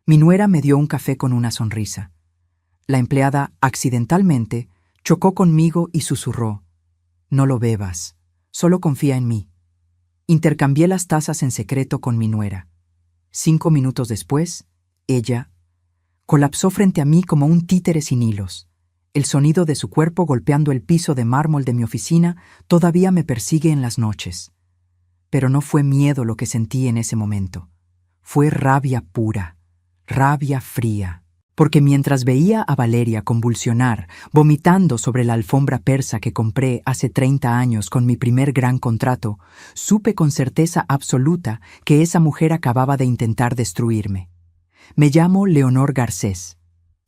Mi nuera me dio un café con una sonrisa. La empleada, accidentalmente, chocó conmigo y susurró: «No lo bebas, solo confía en mí». Intercambié las tazas en secreto con mi nuera. 5 minutos después, ella colapsó frente a mí como un títere sin hilos. El sonido de su cuerpo golpeando el piso de mármol de mi oficina todavía me persigue en las noches. Pero no fue miedo lo que sentí en ese momento. Fue rabia pura, rabia fría. Porque mientras veía a Valeria convulsionar, vomitando sobre la alfombra persa que compré hace 30 años con mi primer gran contrato, supe con certeza absoluta que esa mujer acababa de intentar destruirme. Me llamo Leonor Garcés.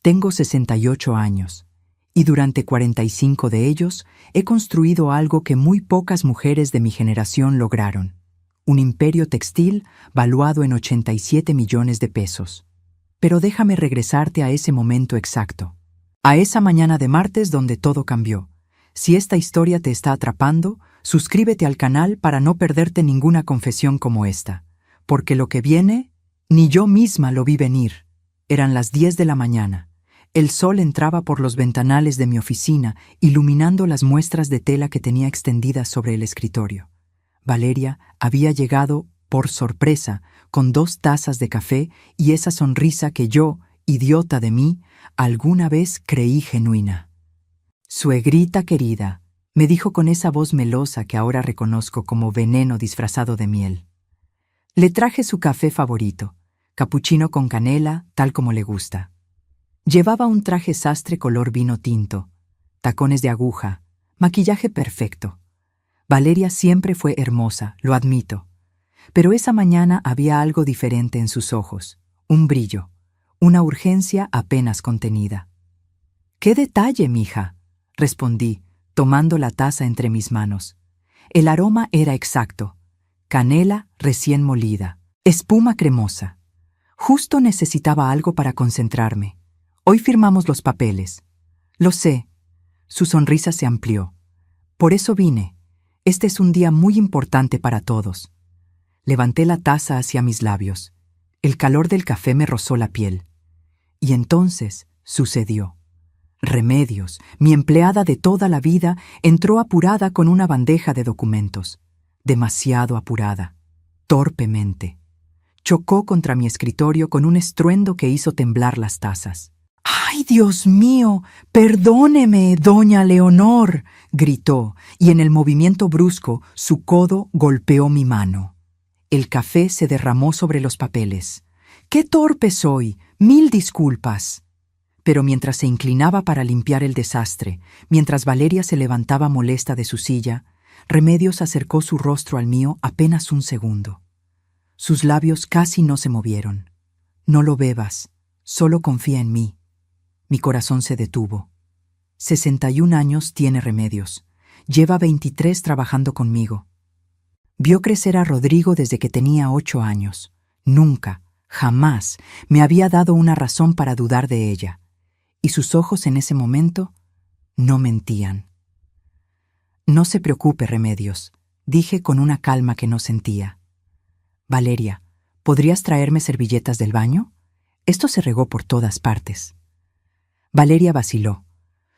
Tengo 68 años, y durante 45 de ellos he construido algo que muy pocas mujeres de mi generación lograron: un imperio textil valuado en 87 millones de pesos. Pero déjame regresarte a ese momento exacto, a esa mañana de martes donde todo cambió. Si esta historia te está atrapando, suscríbete al canal para no perderte ninguna confesión como esta, porque lo que viene, ni yo misma lo vi venir. Eran las 10 de la mañana. El sol entraba por los ventanales de mi oficina, iluminando las muestras de tela que tenía extendidas sobre el escritorio. Valeria había llegado, por sorpresa, con 2 tazas de café y esa sonrisa que yo, idiota de mí, alguna vez creí genuina. «Suegrita querida», me dijo con esa voz melosa que ahora reconozco como veneno disfrazado de miel. Le traje su café favorito, capuchino con canela, tal como le gusta. Llevaba un traje sastre color vino tinto, tacones de aguja, maquillaje perfecto. Valeria siempre fue hermosa, lo admito. Pero esa mañana había algo diferente en sus ojos, un brillo, una urgencia apenas contenida. «¡Qué detalle, mija!», respondí, tomando la taza entre mis manos. El aroma era exacto: canela recién molida, espuma cremosa. Justo necesitaba algo para concentrarme. Hoy firmamos los papeles. Lo sé. Su sonrisa se amplió. Por eso vine. Este es un día muy importante para todos. Levanté la taza hacia mis labios. El calor del café me rozó la piel. Y entonces sucedió. Remedios, mi empleada de toda la vida, entró apurada con una bandeja de documentos. Demasiado apurada. Torpemente. Chocó contra mi escritorio con un estruendo que hizo temblar las tazas. «¡Ay, Dios mío! ¡Perdóneme, doña Leonor!», gritó, y en el movimiento brusco su codo golpeó mi mano. El café se derramó sobre los papeles. «¡Qué torpe soy! ¡Mil disculpas!». Pero mientras se inclinaba para limpiar el desastre, mientras Valeria se levantaba molesta de su silla, Remedios acercó su rostro al mío apenas un segundo. Sus labios casi no se movieron. «No lo bebas, solo confía en mí». Mi corazón se detuvo. 61 años tiene Remedios. Lleva 23 trabajando conmigo. Vio crecer a Rodrigo desde que tenía 8 años. Nunca, jamás, me había dado una razón para dudar de ella. Y sus ojos en ese momento no mentían. «No se preocupe, Remedios», dije con una calma que no sentía. «Valeria, ¿podrías traerme servilletas del baño? Esto se regó por todas partes». Valeria vaciló.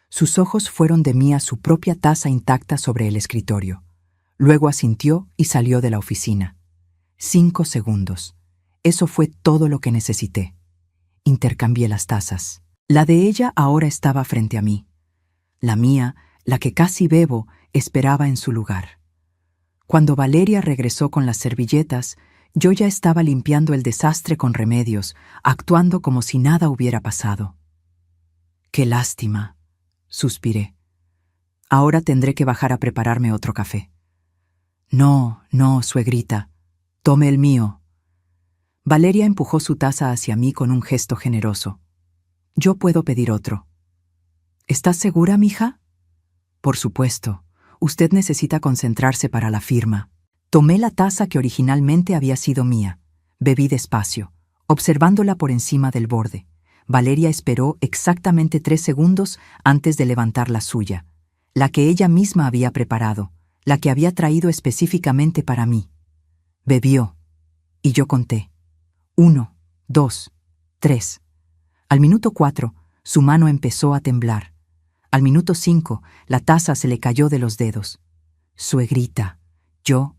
Sus ojos fueron de mí a su propia taza intacta sobre el escritorio. Luego asintió y salió de la oficina. 5 segundos. Eso fue todo lo que necesité. Intercambié las tazas. La de ella ahora estaba frente a mí. La mía, la que casi bebo, esperaba en su lugar. Cuando Valeria regresó con las servilletas, yo ya estaba limpiando el desastre con Remedios, actuando como si nada hubiera pasado. «Qué lástima», suspiré. «Ahora tendré que bajar a prepararme otro café». «No, no, suegrita. Tome el mío». Valeria empujó su taza hacia mí con un gesto generoso. «Yo puedo pedir otro». «¿Estás segura, mija?» «Por supuesto. Usted necesita concentrarse para la firma». Tomé la taza que originalmente había sido mía. Bebí despacio, observándola por encima del borde. Valeria esperó exactamente 3 segundos antes de levantar la suya, la que ella misma había preparado, la que había traído específicamente para mí. Bebió, y yo conté. 1, 2, 3. Al minuto 4, su mano empezó a temblar. Al minuto 5, la taza se le cayó de los dedos. Suegrita, yo.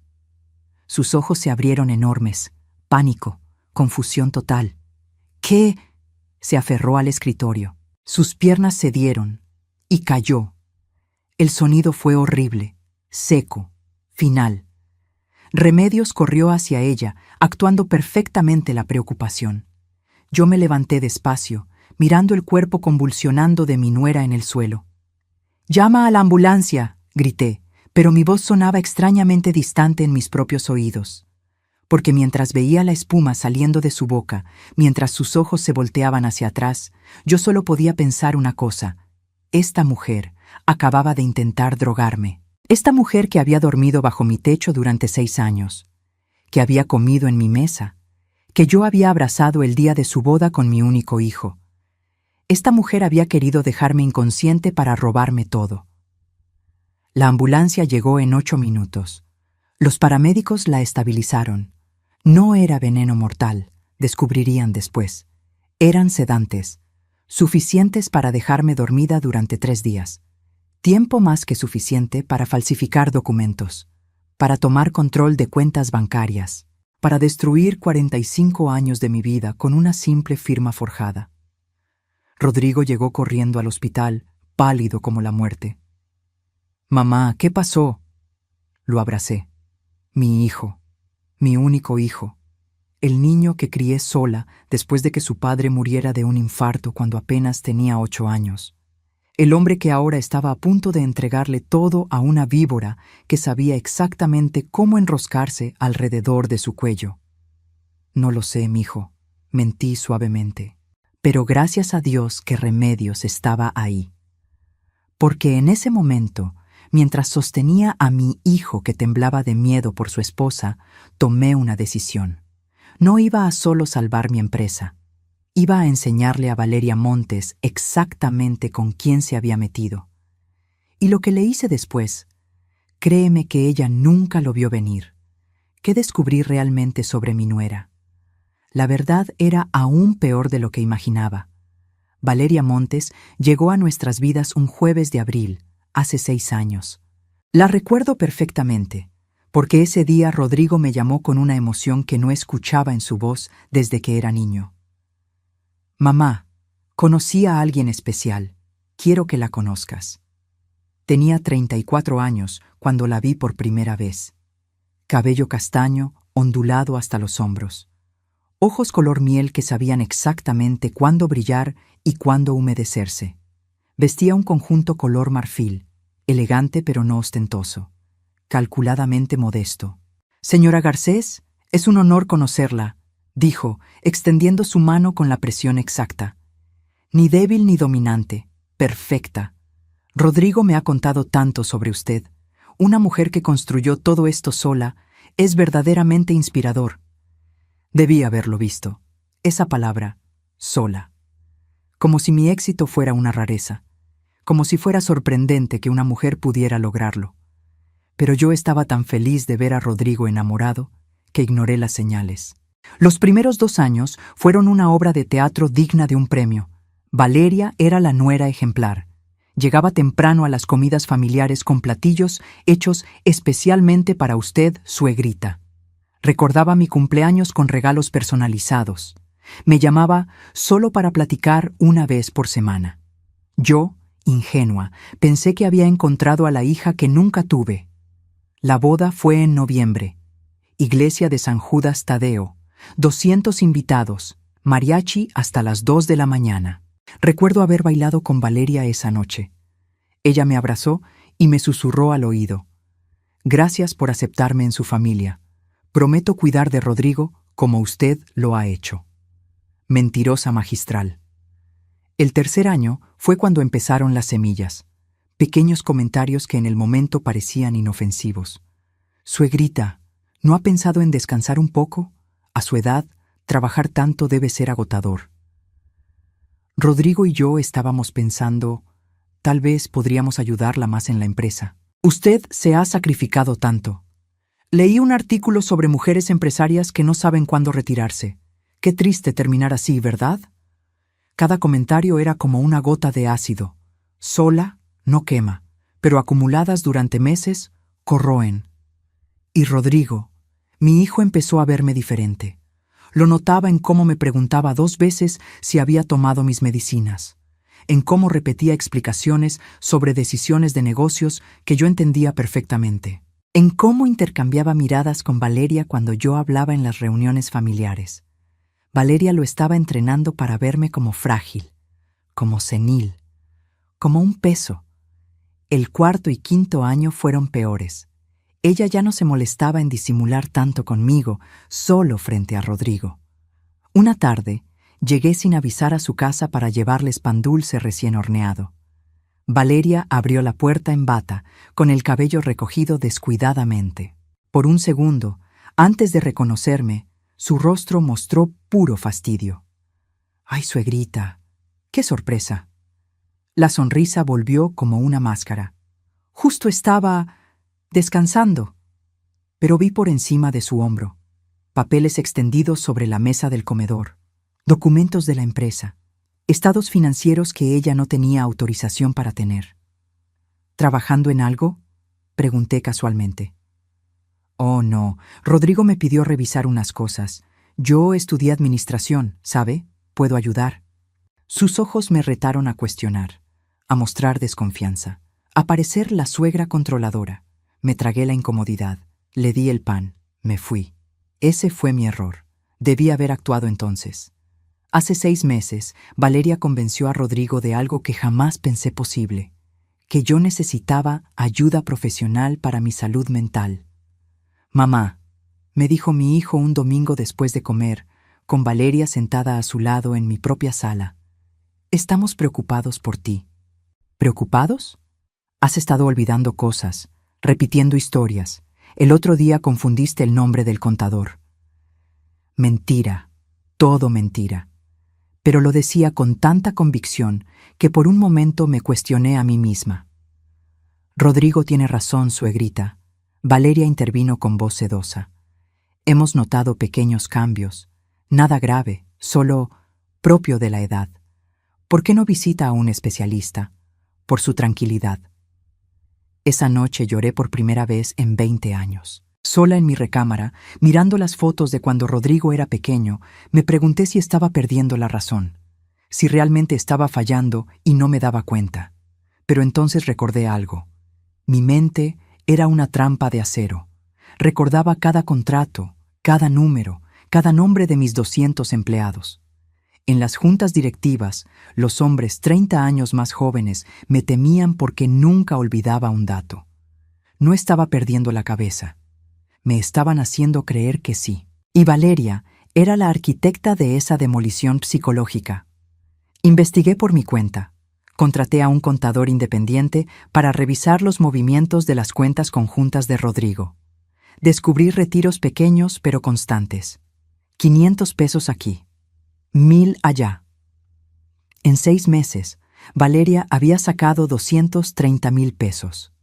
Sus ojos se abrieron enormes. Pánico, confusión total. ¿Qué? Se aferró al escritorio. Sus piernas cedieron y cayó. El sonido fue horrible, seco, final. Remedios corrió hacia ella, actuando perfectamente la preocupación. Yo me levanté despacio, mirando el cuerpo convulsionando de mi nuera en el suelo. «¡Llama a la ambulancia!», grité, pero mi voz sonaba extrañamente distante en mis propios oídos. Porque mientras veía la espuma saliendo de su boca, mientras sus ojos se volteaban hacia atrás, yo solo podía pensar una cosa. Esta mujer acababa de intentar drogarme. Esta mujer que había dormido bajo mi techo durante 6 años, que había comido en mi mesa, que yo había abrazado el día de su boda con mi único hijo. Esta mujer había querido dejarme inconsciente para robarme todo. La ambulancia llegó en 8 minutos. Los paramédicos la estabilizaron. No era veneno mortal, descubrirían después. Eran sedantes, suficientes para dejarme dormida durante 3 días. Tiempo más que suficiente para falsificar documentos, para tomar control de cuentas bancarias, para destruir 45 años de mi vida con una simple firma forjada. Rodrigo llegó corriendo al hospital, pálido como la muerte. «Mamá, ¿qué pasó?». Lo abracé. Mi hijo, mi único hijo, el niño que crié sola después de que su padre muriera de un infarto cuando apenas tenía 8 años. El hombre que ahora estaba a punto de entregarle todo a una víbora que sabía exactamente cómo enroscarse alrededor de su cuello. «No lo sé, mijo», mentí suavemente. Pero gracias a Dios que Remedios estaba ahí. Porque en ese momento, mientras sostenía a mi hijo que temblaba de miedo por su esposa, tomé una decisión. No iba a solo salvar mi empresa. Iba a enseñarle a Valeria Montes exactamente con quién se había metido. Y lo que le hice después, créeme que ella nunca lo vio venir. ¿Qué descubrí realmente sobre mi nuera? La verdad era aún peor de lo que imaginaba. Valeria Montes llegó a nuestras vidas un jueves de abril, hace 6 años. La recuerdo perfectamente, porque ese día Rodrigo me llamó con una emoción que no escuchaba en su voz desde que era niño. «Mamá, conocí a alguien especial. Quiero que la conozcas». Tenía 34 años cuando la vi por primera vez. Cabello castaño, ondulado hasta los hombros. Ojos color miel que sabían exactamente cuándo brillar y cuándo humedecerse. Vestía un conjunto color marfil, elegante pero no ostentoso, calculadamente modesto. «Señora Garcés, es un honor conocerla», dijo, extendiendo su mano con la presión exacta. «Ni débil ni dominante, perfecta. Rodrigo me ha contado tanto sobre usted. Una mujer que construyó todo esto sola es verdaderamente inspirador». Debí haberlo visto. Esa palabra, sola. Como si mi éxito fuera una rareza. Como si fuera sorprendente que una mujer pudiera lograrlo. Pero yo estaba tan feliz de ver a Rodrigo enamorado que ignoré las señales. Los primeros 2 años fueron una obra de teatro digna de un premio. Valeria era la nuera ejemplar. Llegaba temprano a las comidas familiares con platillos hechos especialmente para usted, suegrita. Recordaba mi cumpleaños con regalos personalizados. Me llamaba solo para platicar una vez por semana. Yo, ingenua, pensé que había encontrado a la hija que nunca tuve. La boda fue en noviembre. Iglesia de San Judas Tadeo. 200 invitados. Mariachi hasta las 2 de la mañana. Recuerdo haber bailado con Valeria esa noche. Ella me abrazó y me susurró al oído. «Gracias por aceptarme en su familia. Prometo cuidar de Rodrigo como usted lo ha hecho». Mentirosa magistral. El tercer año fue cuando empezaron las semillas. Pequeños comentarios que en el momento parecían inofensivos. «Suegrita, ¿no ha pensado en descansar un poco? A su edad, trabajar tanto debe ser agotador». Rodrigo y yo estábamos pensando, tal vez podríamos ayudarla más en la empresa. «Usted se ha sacrificado tanto. Leí un artículo sobre mujeres empresarias que no saben cuándo retirarse, Qué triste terminar así, ¿verdad? Cada comentario era como una gota de ácido. Sola, no quema, pero acumuladas durante meses, corroen. Y Rodrigo, mi hijo, empezó a verme diferente. Lo notaba en cómo me preguntaba 2 veces si había tomado mis medicinas, en cómo repetía explicaciones sobre decisiones de negocios que yo entendía perfectamente, en cómo intercambiaba miradas con Valeria cuando yo hablaba en las reuniones familiares. Valeria lo estaba entrenando para verme como frágil, como senil, como un peso. El 4º y 5º año fueron peores. Ella ya no se molestaba en disimular tanto conmigo, solo frente a Rodrigo. Una tarde, llegué sin avisar a su casa para llevarles pan dulce recién horneado. Valeria abrió la puerta en bata, con el cabello recogido descuidadamente. Por un segundo, antes de reconocerme, su rostro mostró puro fastidio. ¡Ay, suegrita! ¡Qué sorpresa! La sonrisa volvió como una máscara. Justo estaba descansando, pero vi por encima de su hombro papeles extendidos sobre la mesa del comedor, documentos de la empresa, estados financieros que ella no tenía autorización para tener. ¿Trabajando en algo?, pregunté casualmente. Oh, no, Rodrigo me pidió revisar unas cosas. Yo estudié administración, ¿sabe? Puedo ayudar. Sus ojos me retaron a cuestionar, a mostrar desconfianza, a parecer la suegra controladora. Me tragué la incomodidad, le di el pan, me fui. Ese fue mi error. Debí haber actuado entonces. Hace 6 meses, Valeria convenció a Rodrigo de algo que jamás pensé posible, que yo necesitaba ayuda profesional para mi salud mental. «Mamá», me dijo mi hijo un domingo después de comer, con Valeria sentada a su lado en mi propia sala. «Estamos preocupados por ti». ¿Preocupados? Has estado olvidando cosas, repitiendo historias. El otro día confundiste el nombre del contador. Mentira, todo mentira. Pero lo decía con tanta convicción que por un momento me cuestioné a mí misma. Rodrigo tiene razón, suegrita. Valeria intervino con voz sedosa. Hemos notado pequeños cambios. Nada grave, solo propio de la edad. ¿Por qué no visita a un especialista? Por su tranquilidad. Esa noche lloré por primera vez en 20 años. Sola en mi recámara, mirando las fotos de cuando Rodrigo era pequeño, me pregunté si estaba perdiendo la razón, si realmente estaba fallando y no me daba cuenta. Pero entonces recordé algo. Mi mente era una trampa de acero. Recordaba cada contrato, cada número, cada nombre de mis 200 empleados. En las juntas directivas, los hombres 30 años más jóvenes me temían porque nunca olvidaba un dato. No estaba perdiendo la cabeza. Me estaban haciendo creer que sí. Y Valeria era la arquitecta de esa demolición psicológica. Investigué por mi cuenta. Contraté a un contador independiente para revisar los movimientos de las cuentas conjuntas de Rodrigo. Descubrí retiros pequeños pero constantes. 500 pesos aquí. 1000 allá. En 6 meses, Valeria había sacado 230,000 pesos.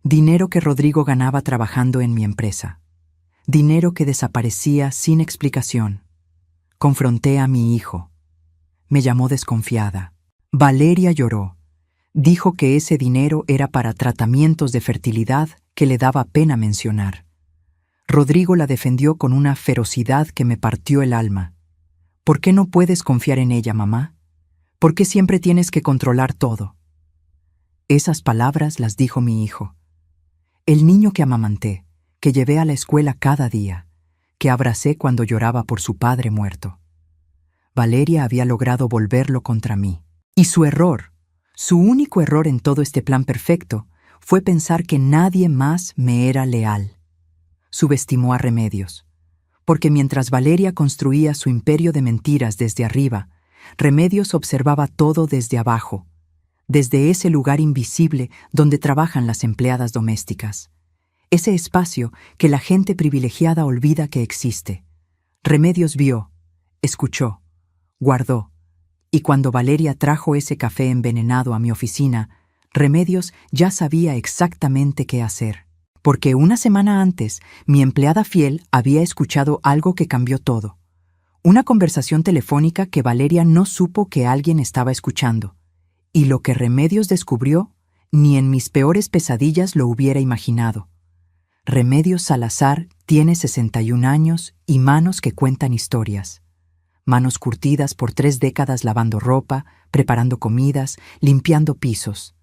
Dinero que Rodrigo ganaba trabajando en mi empresa. Dinero que desaparecía sin explicación. Confronté a mi hijo. Me llamó desconfiada. Valeria lloró. Dijo que ese dinero era para tratamientos de fertilidad que le daba pena mencionar. Rodrigo la defendió con una ferocidad que me partió el alma. ¿Por qué no puedes confiar en ella, mamá? ¿Por qué siempre tienes que controlar todo? Esas palabras las dijo mi hijo. El niño que amamanté, que llevé a la escuela cada día, que abracé cuando lloraba por su padre muerto. Valeria había logrado volverlo contra mí. Y su error, su único error en todo este plan perfecto, fue pensar que nadie más me era leal. Subestimó a Remedios. Porque mientras Valeria construía su imperio de mentiras desde arriba, Remedios observaba todo desde abajo, desde ese lugar invisible donde trabajan las empleadas domésticas. Ese espacio que la gente privilegiada olvida que existe. Remedios vio, escuchó, guardó, y cuando Valeria trajo ese café envenenado a mi oficina, Remedios ya sabía exactamente qué hacer. Porque una semana antes, mi empleada fiel había escuchado algo que cambió todo. Una conversación telefónica que Valeria no supo que alguien estaba escuchando. Y lo que Remedios descubrió, ni en mis peores pesadillas lo hubiera imaginado. Remedios Salazar tiene 61 años y manos que cuentan historias. Manos curtidas por 3 décadas lavando ropa, preparando comidas, limpiando pisos.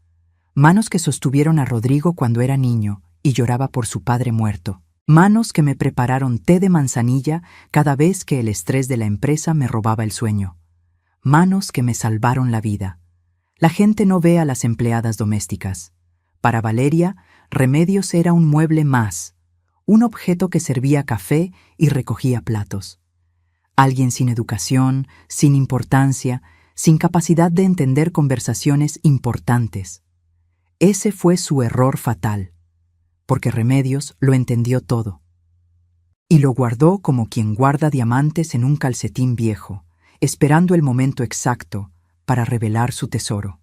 Manos que sostuvieron a Rodrigo cuando era niño y lloraba por su padre muerto. Manos que me prepararon té de manzanilla cada vez que el estrés de la empresa me robaba el sueño. Manos que me salvaron la vida. La gente no ve a las empleadas domésticas. Para Valeria, Remedios era un mueble más, un objeto que servía café y recogía platos. Alguien sin educación, sin importancia, sin capacidad de entender conversaciones importantes. Ese fue su error fatal, porque Remedios lo entendió todo. Y lo guardó como quien guarda diamantes en un calcetín viejo, esperando el momento exacto para revelar su tesoro.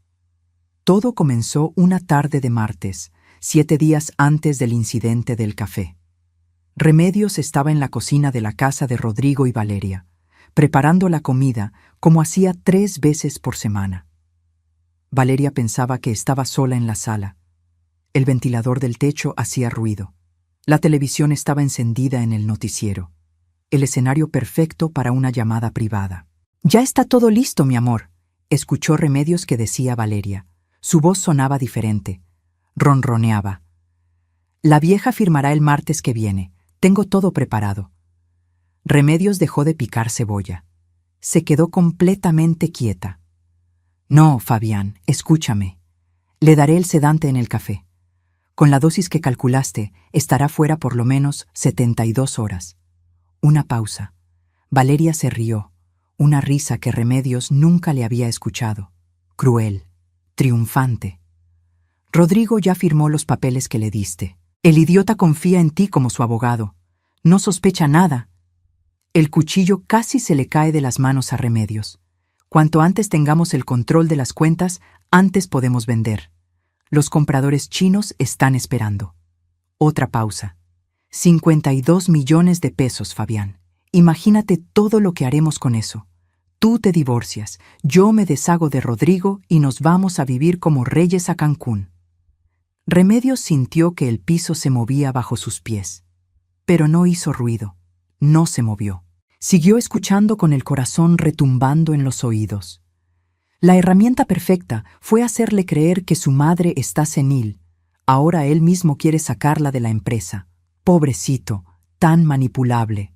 Todo comenzó una tarde de martes, 7 días antes del incidente del café. Remedios estaba en la cocina de la casa de Rodrigo y Valeria, preparando la comida como hacía 3 veces por semana. Valeria pensaba que estaba sola en la sala. El ventilador del techo hacía ruido. La televisión estaba encendida en el noticiero. El escenario perfecto para una llamada privada. «Ya está todo listo, mi amor», escuchó Remedios que decía Valeria. Su voz sonaba diferente. Ronroneaba. «La vieja firmará el martes que viene. Tengo todo preparado». Remedios dejó de picar cebolla. Se quedó completamente quieta. «No, Fabián, escúchame. Le daré el sedante en el café. Con la dosis que calculaste, estará fuera por lo menos 72 horas». Una pausa. Valeria se rió, una risa que Remedios nunca le había escuchado. Cruel, triunfante. «Rodrigo ya firmó los papeles que le diste. El idiota confía en ti como su abogado. No sospecha nada». El cuchillo casi se le cae de las manos a Remedios. Cuanto antes tengamos el control de las cuentas, antes podemos vender. Los compradores chinos están esperando. Otra pausa. 52 millones de pesos, Fabián. Imagínate todo lo que haremos con eso. Tú te divorcias, yo me deshago de Rodrigo y nos vamos a vivir como reyes a Cancún. Remedios sintió que el piso se movía bajo sus pies. Pero no hizo ruido. No se movió. Siguió escuchando con el corazón retumbando en los oídos. La herramienta perfecta fue hacerle creer que su madre está senil. Ahora él mismo quiere sacarla de la empresa. Pobrecito, tan manipulable.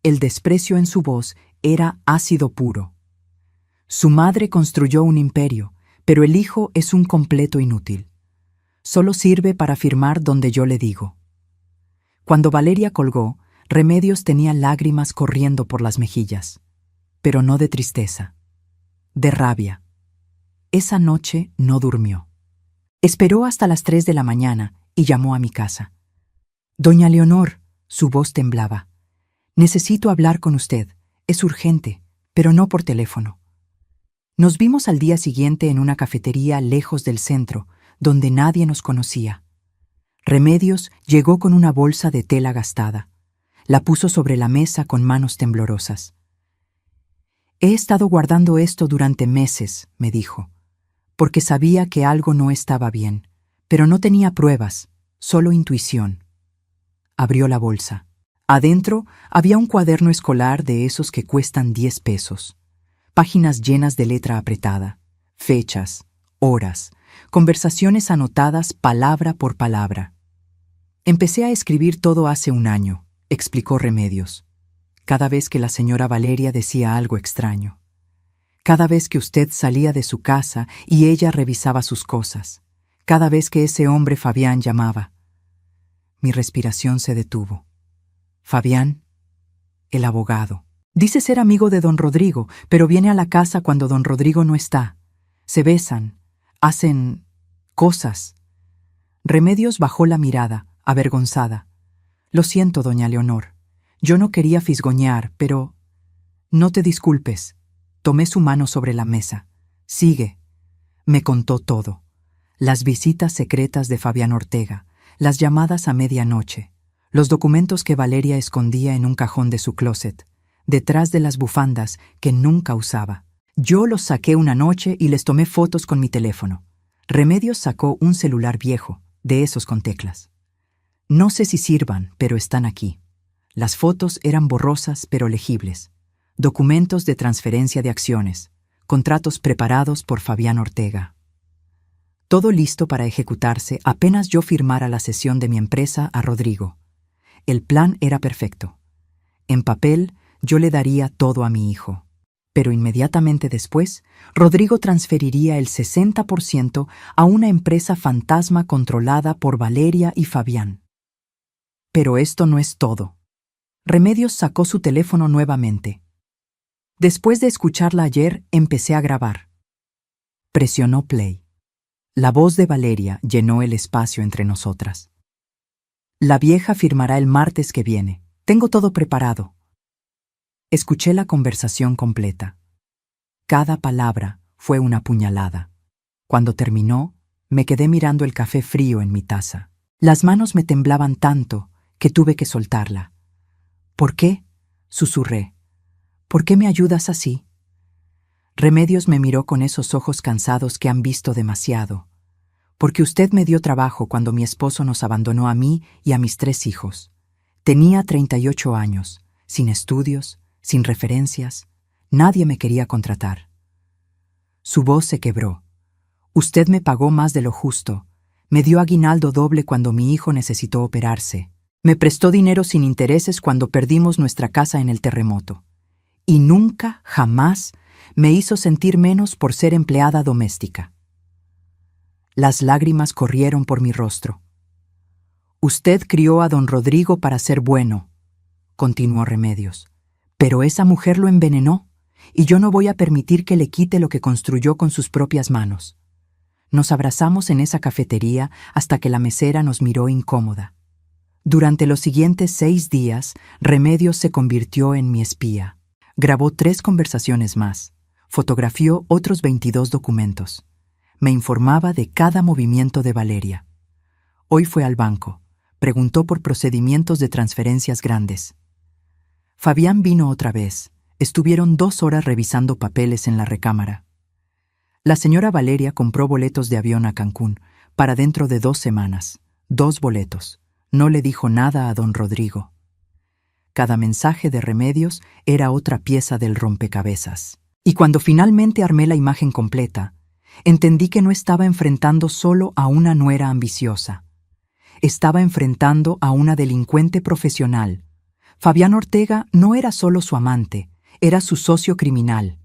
El desprecio en su voz era ácido puro. Su madre construyó un imperio, pero el hijo es un completo inútil. Solo sirve para firmar donde yo le digo. Cuando Valeria colgó, Remedios tenía lágrimas corriendo por las mejillas, pero no de tristeza, de rabia. Esa noche no durmió. Esperó hasta las 3 de la mañana y llamó a mi casa. «Doña Leonor», su voz temblaba. «Necesito hablar con usted. Es urgente, pero no por teléfono». Nos vimos al día siguiente en una cafetería lejos del centro, donde nadie nos conocía. Remedios llegó con una bolsa de tela gastada. La puso sobre la mesa con manos temblorosas. «He estado guardando esto durante meses», me dijo, «porque sabía que algo no estaba bien, pero no tenía pruebas, solo intuición». Abrió la bolsa. Adentro había un cuaderno escolar de esos que cuestan 10 pesos. Páginas llenas de letra apretada, fechas, horas, conversaciones anotadas palabra por palabra. «Empecé a escribir todo hace un año», explicó Remedios. «Cada vez que la señora Valeria decía algo extraño. Cada vez que usted salía de su casa y ella revisaba sus cosas. Cada vez que ese hombre Fabián llamaba». Mi respiración se detuvo. «Fabián, el abogado. Dice ser amigo de don Rodrigo, pero viene a la casa cuando don Rodrigo no está. Se besan, hacen cosas». Remedios bajó la mirada, avergonzada. «Lo siento, doña Leonor. Yo no quería fisgoñar, pero...» «No te disculpes». Tomé su mano sobre la mesa. «Sigue». Me contó todo. Las visitas secretas de Fabián Ortega, las llamadas a medianoche, los documentos que Valeria escondía en un cajón de su closet, detrás de las bufandas que nunca usaba. Yo los saqué una noche y les tomé fotos con mi teléfono. Remedios sacó un celular viejo, de esos con teclas. No sé si sirvan, pero están aquí. Las fotos eran borrosas pero legibles. Documentos de transferencia de acciones, contratos preparados por Fabián Ortega. Todo listo para ejecutarse apenas yo firmara la cesión de mi empresa a Rodrigo. El plan era perfecto. En papel, yo le daría todo a mi hijo. Pero inmediatamente después, Rodrigo transferiría el 60% a una empresa fantasma controlada por Valeria y Fabián. Pero esto no es todo. Remedios sacó su teléfono nuevamente. Después de escucharla ayer, empecé a grabar. Presionó play. La voz de Valeria llenó el espacio entre nosotras. La vieja firmará el martes que viene. Tengo todo preparado. Escuché la conversación completa. Cada palabra fue una puñalada. Cuando terminó, me quedé mirando el café frío en mi taza. Las manos me temblaban tanto que tuve que soltarla. ¿Por qué?, susurré. ¿Por qué me ayudas así? Remedios me miró con esos ojos cansados que han visto demasiado. Porque usted me dio trabajo cuando mi esposo nos abandonó a mí y a mis 3 hijos. Tenía 38 años, sin estudios, sin referencias. Nadie me quería contratar. Su voz se quebró. Usted me pagó más de lo justo. Me dio aguinaldo doble cuando mi hijo necesitó operarse. Me prestó dinero sin intereses cuando perdimos nuestra casa en el terremoto. Y nunca, jamás, me hizo sentir menos por ser empleada doméstica. Las lágrimas corrieron por mi rostro. Usted crió a don Rodrigo para ser bueno, continuó Remedios. Pero esa mujer lo envenenó, y yo no voy a permitir que le quite lo que construyó con sus propias manos. Nos abrazamos en esa cafetería hasta que la mesera nos miró incómoda. Durante los siguientes 6 días, Remedios se convirtió en mi espía. Grabó 3 conversaciones más, fotografió otros 22 documentos. Me informaba de cada movimiento de Valeria. Hoy fue al banco, preguntó por procedimientos de transferencias grandes. Fabián vino otra vez. Estuvieron 2 horas revisando papeles en la recámara. La señora Valeria compró boletos de avión a Cancún para dentro de 2 semanas. 2 boletos. No le dijo nada a don Rodrigo. Cada mensaje de Remedios era otra pieza del rompecabezas. Y cuando finalmente armé la imagen completa, entendí que no estaba enfrentando solo a una nuera ambiciosa. Estaba enfrentando a una delincuente profesional. Fabián Ortega no era solo su amante, era su socio criminal.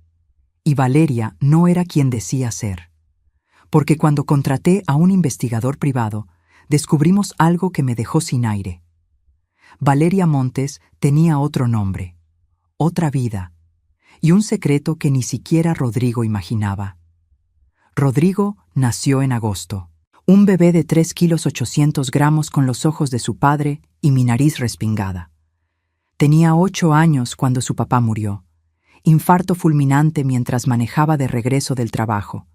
Y Valeria no era quien decía ser. Porque cuando contraté a un investigador privado, descubrimos algo que me dejó sin aire. Valeria Montes tenía otro nombre, otra vida, y un secreto que ni siquiera Rodrigo imaginaba. Rodrigo nació en agosto, un bebé de 3 kilos 800 gramos con los ojos de su padre y mi nariz respingada. Tenía 8 años cuando su papá murió. Infarto fulminante mientras manejaba de regreso del trabajo.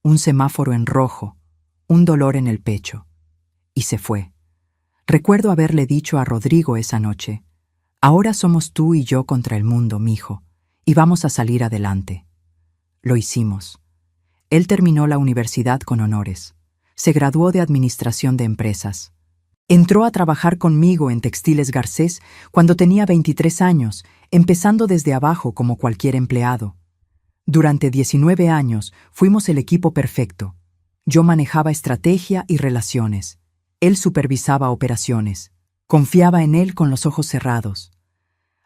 Un semáforo en rojo, un dolor en el pecho. Y se fue. Recuerdo haberle dicho a Rodrigo esa noche: ahora somos tú y yo contra el mundo, mijo, y vamos a salir adelante. Lo hicimos. Él terminó la universidad con honores. Se graduó de Administración de Empresas. Entró a trabajar conmigo en Textiles Garcés cuando tenía 23 años, empezando desde abajo como cualquier empleado. Durante 19 años fuimos el equipo perfecto. Yo manejaba estrategia y relaciones. Él supervisaba operaciones. Confiaba en él con los ojos cerrados.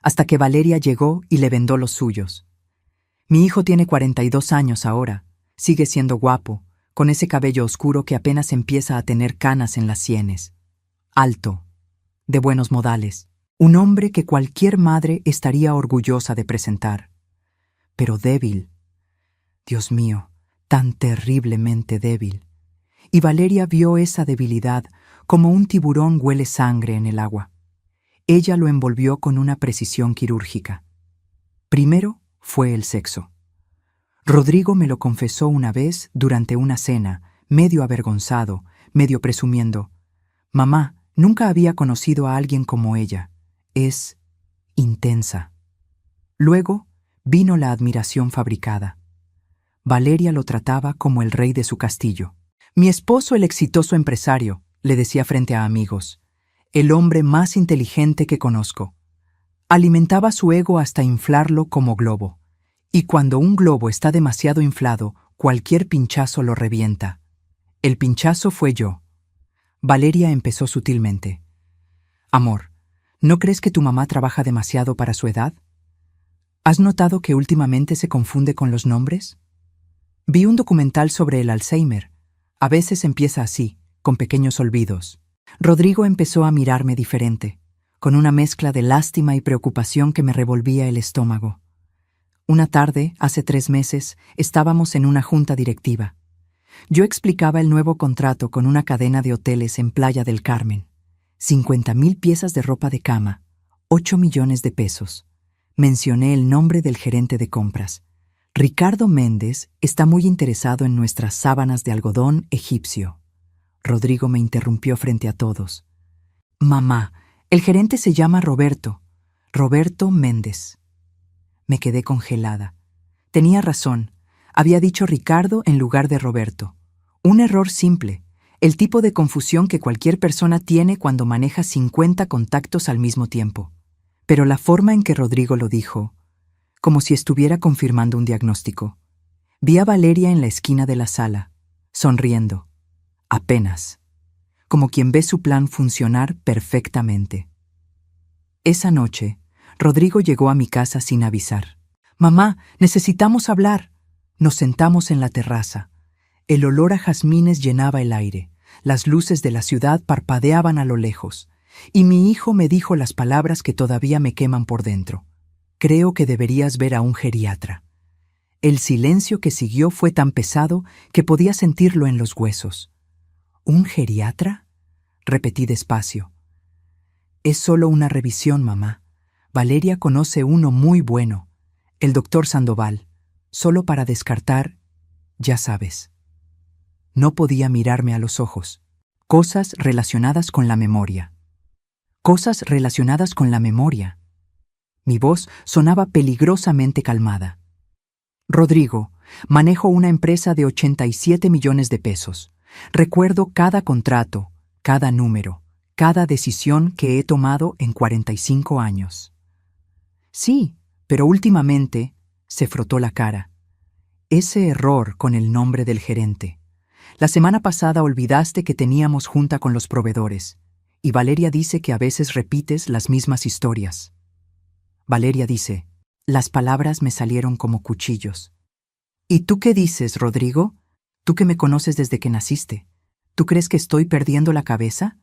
Hasta que Valeria llegó y le vendó los suyos. Mi hijo tiene 42 años ahora. Sigue siendo guapo, con ese cabello oscuro que apenas empieza a tener canas en las sienes. Alto, de buenos modales, un hombre que cualquier madre estaría orgullosa de presentar. Pero débil. Dios mío, tan terriblemente débil. Y Valeria vio esa debilidad como un tiburón huele sangre en el agua. Ella lo envolvió con una precisión quirúrgica. Primero fue el sexo. Rodrigo me lo confesó una vez durante una cena, medio avergonzado, medio presumiendo. Mamá, nunca había conocido a alguien como ella. Es intensa. Luego vino la admiración fabricada. Valeria lo trataba como el rey de su castillo. Mi esposo, el exitoso empresario, le decía frente a amigos, el hombre más inteligente que conozco. Alimentaba su ego hasta inflarlo como globo. Y cuando un globo está demasiado inflado, cualquier pinchazo lo revienta. El pinchazo fue yo. Valeria empezó sutilmente. Amor, ¿no crees que tu mamá trabaja demasiado para su edad? ¿Has notado que últimamente se confunde con los nombres? Vi un documental sobre el Alzheimer. A veces empieza así, con pequeños olvidos. Rodrigo empezó a mirarme diferente, con una mezcla de lástima y preocupación que me revolvía el estómago. Una tarde, hace 3 meses, estábamos en una junta directiva. Yo explicaba el nuevo contrato con una cadena de hoteles en Playa del Carmen. 50,000 piezas de ropa de cama, 8 millones de pesos. Mencioné el nombre del gerente de compras. Ricardo Méndez está muy interesado en nuestras sábanas de algodón egipcio. Rodrigo me interrumpió frente a todos. Mamá, el gerente se llama Roberto Méndez. Me quedé congelada. Tenía razón. Había dicho Ricardo en lugar de Roberto. Un error simple, el tipo de confusión que cualquier persona tiene cuando maneja 50 contactos al mismo tiempo. Pero la forma en que Rodrigo lo dijo, como si estuviera confirmando un diagnóstico. Vi a Valeria en la esquina de la sala, sonriendo. Apenas. Como quien ve su plan funcionar perfectamente. Esa noche, Rodrigo llegó a mi casa sin avisar. Mamá, necesitamos hablar. Nos sentamos en la terraza. El olor a jazmines llenaba el aire. Las luces de la ciudad parpadeaban a lo lejos. Y mi hijo me dijo las palabras que todavía me queman por dentro. Creo que deberías ver a un geriatra. El silencio que siguió fue tan pesado que podía sentirlo en los huesos. ¿Un geriatra? Repetí despacio. Es solo una revisión, mamá. Valeria conoce uno muy bueno, el doctor Sandoval, solo para descartar, ya sabes. No podía mirarme a los ojos. Cosas relacionadas con la memoria. Cosas relacionadas con la memoria. Mi voz sonaba peligrosamente calmada. Rodrigo, manejo una empresa de 87 millones de pesos. Recuerdo cada contrato, cada número, cada decisión que he tomado en 45 años. Sí, pero últimamente se frotó la cara. Ese error con el nombre del gerente. La semana pasada olvidaste que teníamos junta con los proveedores, y Valeria dice que a veces repites las mismas historias. Valeria dice, las palabras me salieron como cuchillos. ¿Y tú qué dices, Rodrigo? Tú que me conoces desde que naciste. ¿Tú crees que estoy perdiendo la cabeza?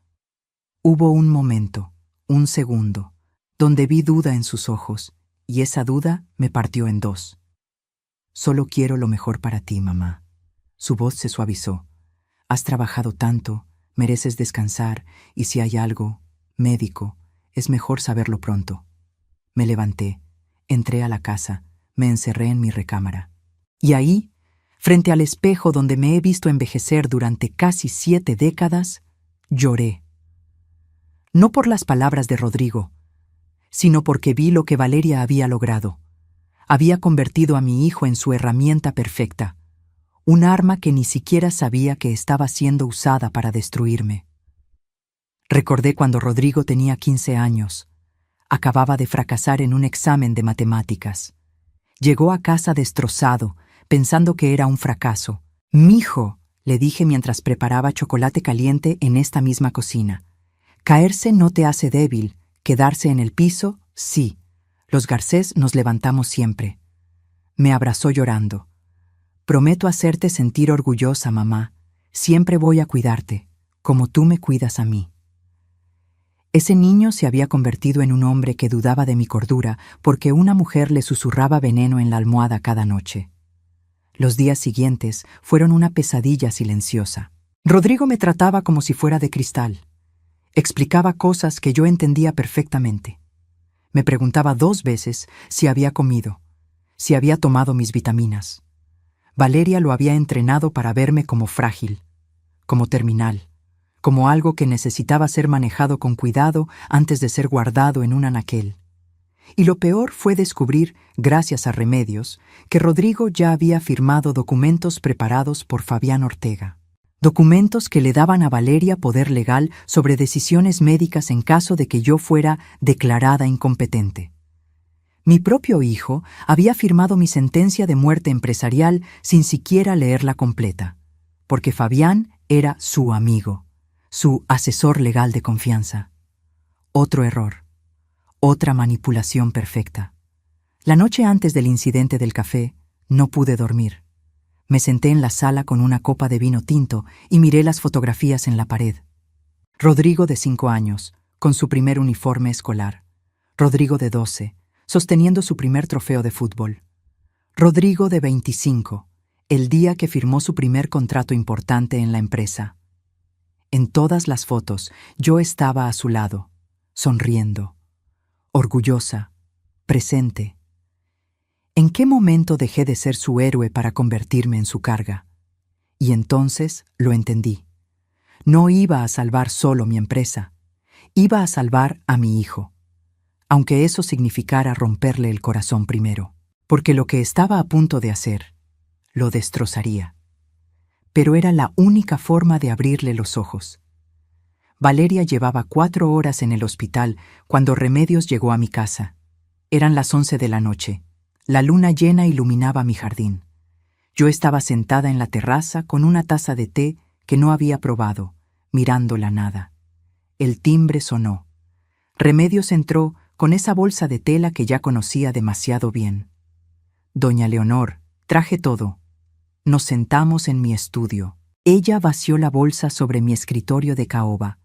Hubo un momento, un segundo, donde vi duda en sus ojos, y esa duda me partió en dos. Solo quiero lo mejor para ti, mamá. Su voz se suavizó. Has trabajado tanto, mereces descansar, y si hay algo, médico, es mejor saberlo pronto. Me levanté, entré a la casa, me encerré en mi recámara. Y ahí, frente al espejo donde me he visto envejecer durante casi 7 décadas, lloré. No por las palabras de Rodrigo, sino porque vi lo que Valeria había logrado. Había convertido a mi hijo en su herramienta perfecta, un arma que ni siquiera sabía que estaba siendo usada para destruirme. Recordé cuando Rodrigo tenía 15 años. Acababa de fracasar en un examen de matemáticas. Llegó a casa destrozado, pensando que era un fracaso. «Mijo», le dije mientras preparaba chocolate caliente en esta misma cocina. «Caerse no te hace débil, quedarse en el piso, sí. Los Garcés nos levantamos siempre». Me abrazó llorando. «Prometo hacerte sentir orgullosa, mamá. Siempre voy a cuidarte, como tú me cuidas a mí». Ese niño se había convertido en un hombre que dudaba de mi cordura porque una mujer le susurraba veneno en la almohada cada noche. Los días siguientes fueron una pesadilla silenciosa. Rodrigo me trataba como si fuera de cristal. Explicaba cosas que yo entendía perfectamente. Me preguntaba 2 veces si había comido, si había tomado mis vitaminas. Valeria lo había entrenado para verme como frágil, como terminal, como algo que necesitaba ser manejado con cuidado antes de ser guardado en un anaquel. Y lo peor fue descubrir, gracias a Remedios, que Rodrigo ya había firmado documentos preparados por Fabián Ortega. Documentos que le daban a Valeria poder legal sobre decisiones médicas en caso de que yo fuera declarada incompetente. Mi propio hijo había firmado mi sentencia de muerte empresarial sin siquiera leerla completa, porque Fabián era su amigo, su asesor legal de confianza. Otro error, otra manipulación perfecta. La noche antes del incidente del café, no pude dormir. Me senté en la sala con una copa de vino tinto y miré las fotografías en la pared. Rodrigo de 5 años, con su primer uniforme escolar. Rodrigo de 12, sosteniendo su primer trofeo de fútbol. Rodrigo de 25, el día que firmó su primer contrato importante en la empresa. En todas las fotos, yo estaba a su lado, sonriendo, orgullosa, presente. ¿En qué momento dejé de ser su héroe para convertirme en su carga? Y entonces lo entendí. No iba a salvar solo mi empresa, iba a salvar a mi hijo, aunque eso significara romperle el corazón primero, porque lo que estaba a punto de hacer lo destrozaría. Pero era la única forma de abrirle los ojos. Valeria llevaba 4 horas en el hospital cuando Remedios llegó a mi casa. Eran las 11 de la noche. La luna llena iluminaba mi jardín. Yo estaba sentada en la terraza con una taza de té que no había probado, mirando la nada. El timbre sonó. Remedios entró con esa bolsa de tela que ya conocía demasiado bien. Doña Leonor, traje todo. Nos sentamos en mi estudio. Ella vació la bolsa sobre mi escritorio de caoba,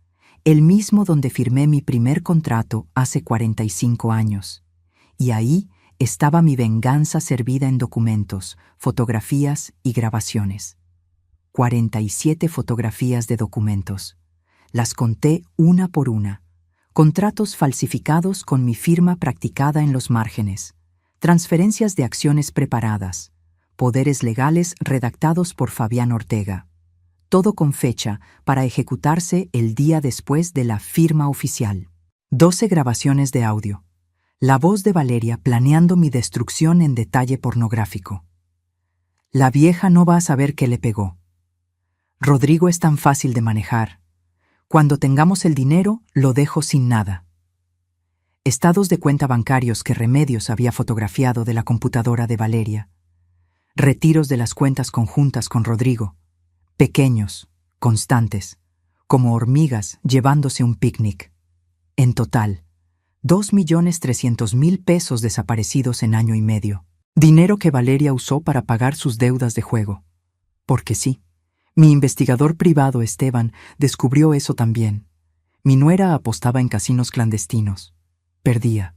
el mismo donde firmé mi primer contrato hace 45 años. Y ahí estaba mi venganza servida en documentos, fotografías y grabaciones. 47 fotografías de documentos. Las conté una por una. Contratos falsificados con mi firma practicada en los márgenes. Transferencias de acciones preparadas. Poderes legales redactados por Fabián Ortega. Todo con fecha para ejecutarse el día después de la firma oficial. 12 grabaciones de audio. La voz de Valeria planeando mi destrucción en detalle pornográfico. La vieja no va a saber qué le pegó. Rodrigo es tan fácil de manejar. Cuando tengamos el dinero, lo dejo sin nada. Estados de cuenta bancarios que Remedios había fotografiado de la computadora de Valeria. Retiros de las cuentas conjuntas con Rodrigo. Pequeños, constantes, como hormigas llevándose un picnic. En total, 2.300.000 pesos desaparecidos en año y medio. Dinero que Valeria usó para pagar sus deudas de juego. Porque sí, mi investigador privado Esteban descubrió eso también. Mi nuera apostaba en casinos clandestinos. Perdía.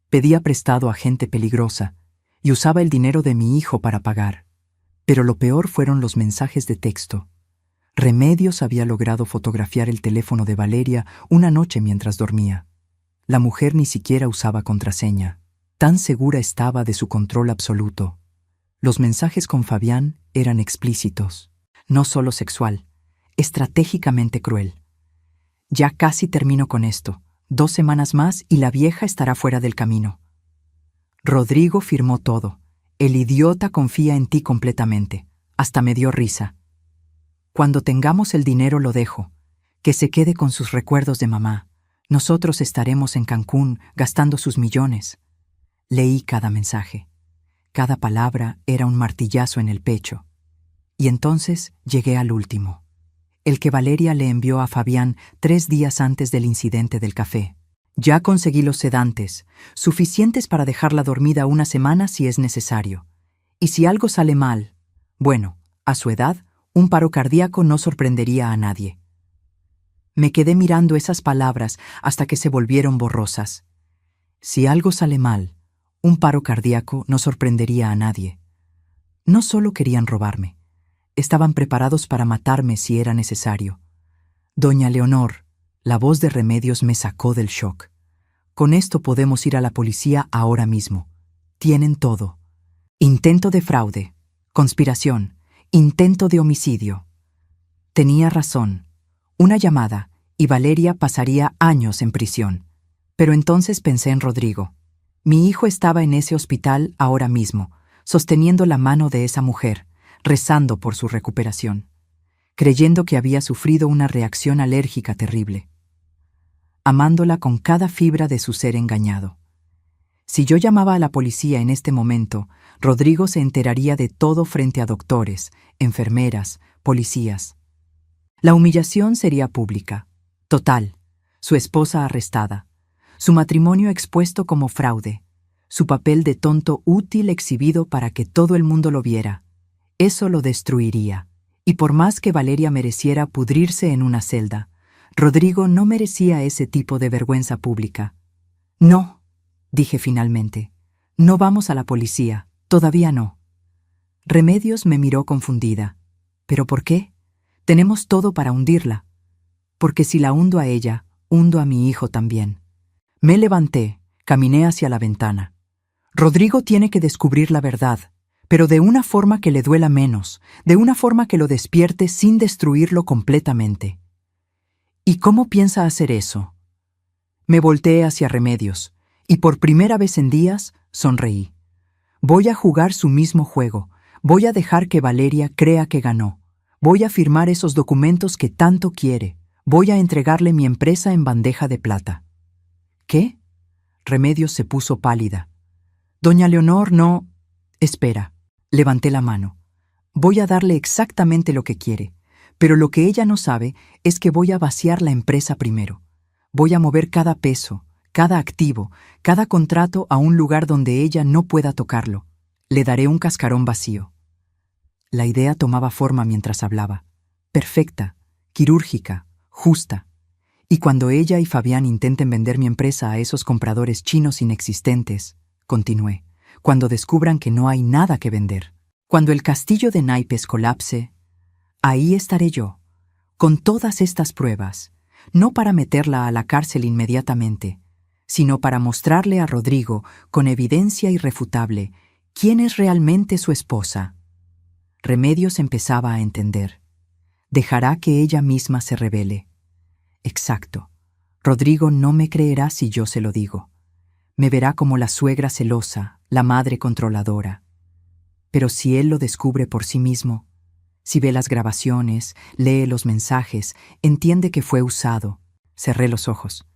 Pedía prestado a gente peligrosa y usaba el dinero de mi hijo para pagar. Pero lo peor fueron los mensajes de texto. Remedios había logrado fotografiar el teléfono de Valeria una noche mientras dormía. La mujer ni siquiera usaba contraseña. Tan segura estaba de su control absoluto. Los mensajes con Fabián eran explícitos. No solo sexual, estratégicamente cruel. Ya casi termino con esto. 2 semanas más y la vieja estará fuera del camino. Rodrigo firmó todo. El idiota confía en ti completamente. Hasta me dio risa. Cuando tengamos el dinero lo dejo. Que se quede con sus recuerdos de mamá. Nosotros estaremos en Cancún gastando sus millones. Leí cada mensaje. Cada palabra era un martillazo en el pecho. Y entonces llegué al último. El que Valeria le envió a Fabián 3 días antes del incidente del café. Ya conseguí los sedantes, suficientes para dejarla dormida 1 semana si es necesario. Y si algo sale mal, bueno, a su edad, un paro cardíaco no sorprendería a nadie. Me quedé mirando esas palabras hasta que se volvieron borrosas. Si algo sale mal, un paro cardíaco no sorprendería a nadie. No solo querían robarme, estaban preparados para matarme si era necesario. Doña Leonor, la voz de Remedios me sacó del shock. Con esto podemos ir a la policía ahora mismo. Tienen todo. Intento de fraude, conspiración, intento de homicidio. Tenía razón. Una llamada y Valeria pasaría años en prisión. Pero entonces pensé en Rodrigo. Mi hijo estaba en ese hospital ahora mismo, sosteniendo la mano de esa mujer, rezando por su recuperación, creyendo que había sufrido una reacción alérgica terrible, amándola con cada fibra de su ser engañado. Si yo llamaba a la policía en este momento, Rodrigo se enteraría de todo frente a doctores, enfermeras, policías. La humillación sería pública, total, su esposa arrestada, su matrimonio expuesto como fraude, su papel de tonto útil exhibido para que todo el mundo lo viera. Eso lo destruiría, y por más que Valeria mereciera pudrirse en una celda, Rodrigo no merecía ese tipo de vergüenza pública. No, dije finalmente, no vamos a la policía, todavía no. Remedios me miró confundida. ¿Pero por qué? Tenemos todo para hundirla. Porque si la hundo a ella, hundo a mi hijo también. Me levanté, caminé hacia la ventana. Rodrigo tiene que descubrir la verdad, pero de una forma que le duela menos, de una forma que lo despierte sin destruirlo completamente. ¿Y cómo piensa hacer eso? Me volteé hacia Remedios, y por primera vez en días sonreí. Voy a jugar su mismo juego, voy a dejar que Valeria crea que ganó, voy a firmar esos documentos que tanto quiere, voy a entregarle mi empresa en bandeja de plata. ¿Qué? Remedios se puso pálida. Doña Leonor, no... Espera, levanté la mano. Voy a darle exactamente lo que quiere, pero lo que ella no sabe es que voy a vaciar la empresa primero. Voy a mover cada peso, cada activo, cada contrato a un lugar donde ella no pueda tocarlo. Le daré un cascarón vacío. La idea tomaba forma mientras hablaba. Perfecta, quirúrgica, justa. Y cuando ella y Fabián intenten vender mi empresa a esos compradores chinos inexistentes, continué, cuando descubran que no hay nada que vender, cuando el castillo de naipes colapse, ahí estaré yo, con todas estas pruebas, no para meterla a la cárcel inmediatamente, sino para mostrarle a Rodrigo, con evidencia irrefutable, quién es realmente su esposa. Remedios empezaba a entender. Dejará que ella misma se revele. Exacto. Rodrigo no me creerá si yo se lo digo. Me verá como la suegra celosa, la madre controladora. Pero si él lo descubre por sí mismo, si ve las grabaciones, lee los mensajes, entiende que fue usado, cerré los ojos.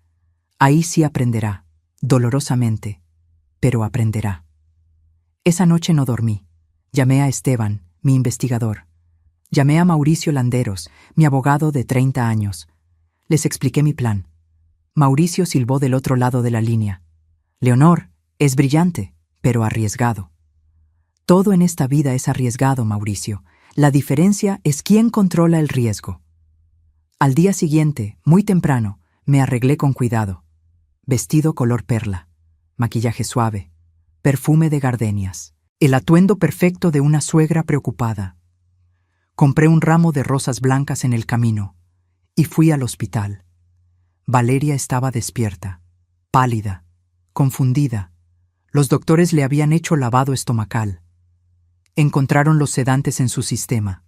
Ahí sí aprenderá, dolorosamente, pero aprenderá. Esa noche no dormí. Llamé a Esteban, mi investigador. Llamé a Mauricio Landeros, mi abogado de 30 años. Les expliqué mi plan. Mauricio silbó del otro lado de la línea. Leonor, es brillante, pero arriesgado. Todo en esta vida es arriesgado, Mauricio. La diferencia es quién controla el riesgo. Al día siguiente, muy temprano, me arreglé con cuidado. Vestido color perla, maquillaje suave, perfume de gardenias, el atuendo perfecto de una suegra preocupada. Compré un ramo de rosas blancas en el camino y fui al hospital. Valeria estaba despierta, pálida, confundida. Los doctores le habían hecho lavado estomacal. Encontraron los sedantes en su sistema.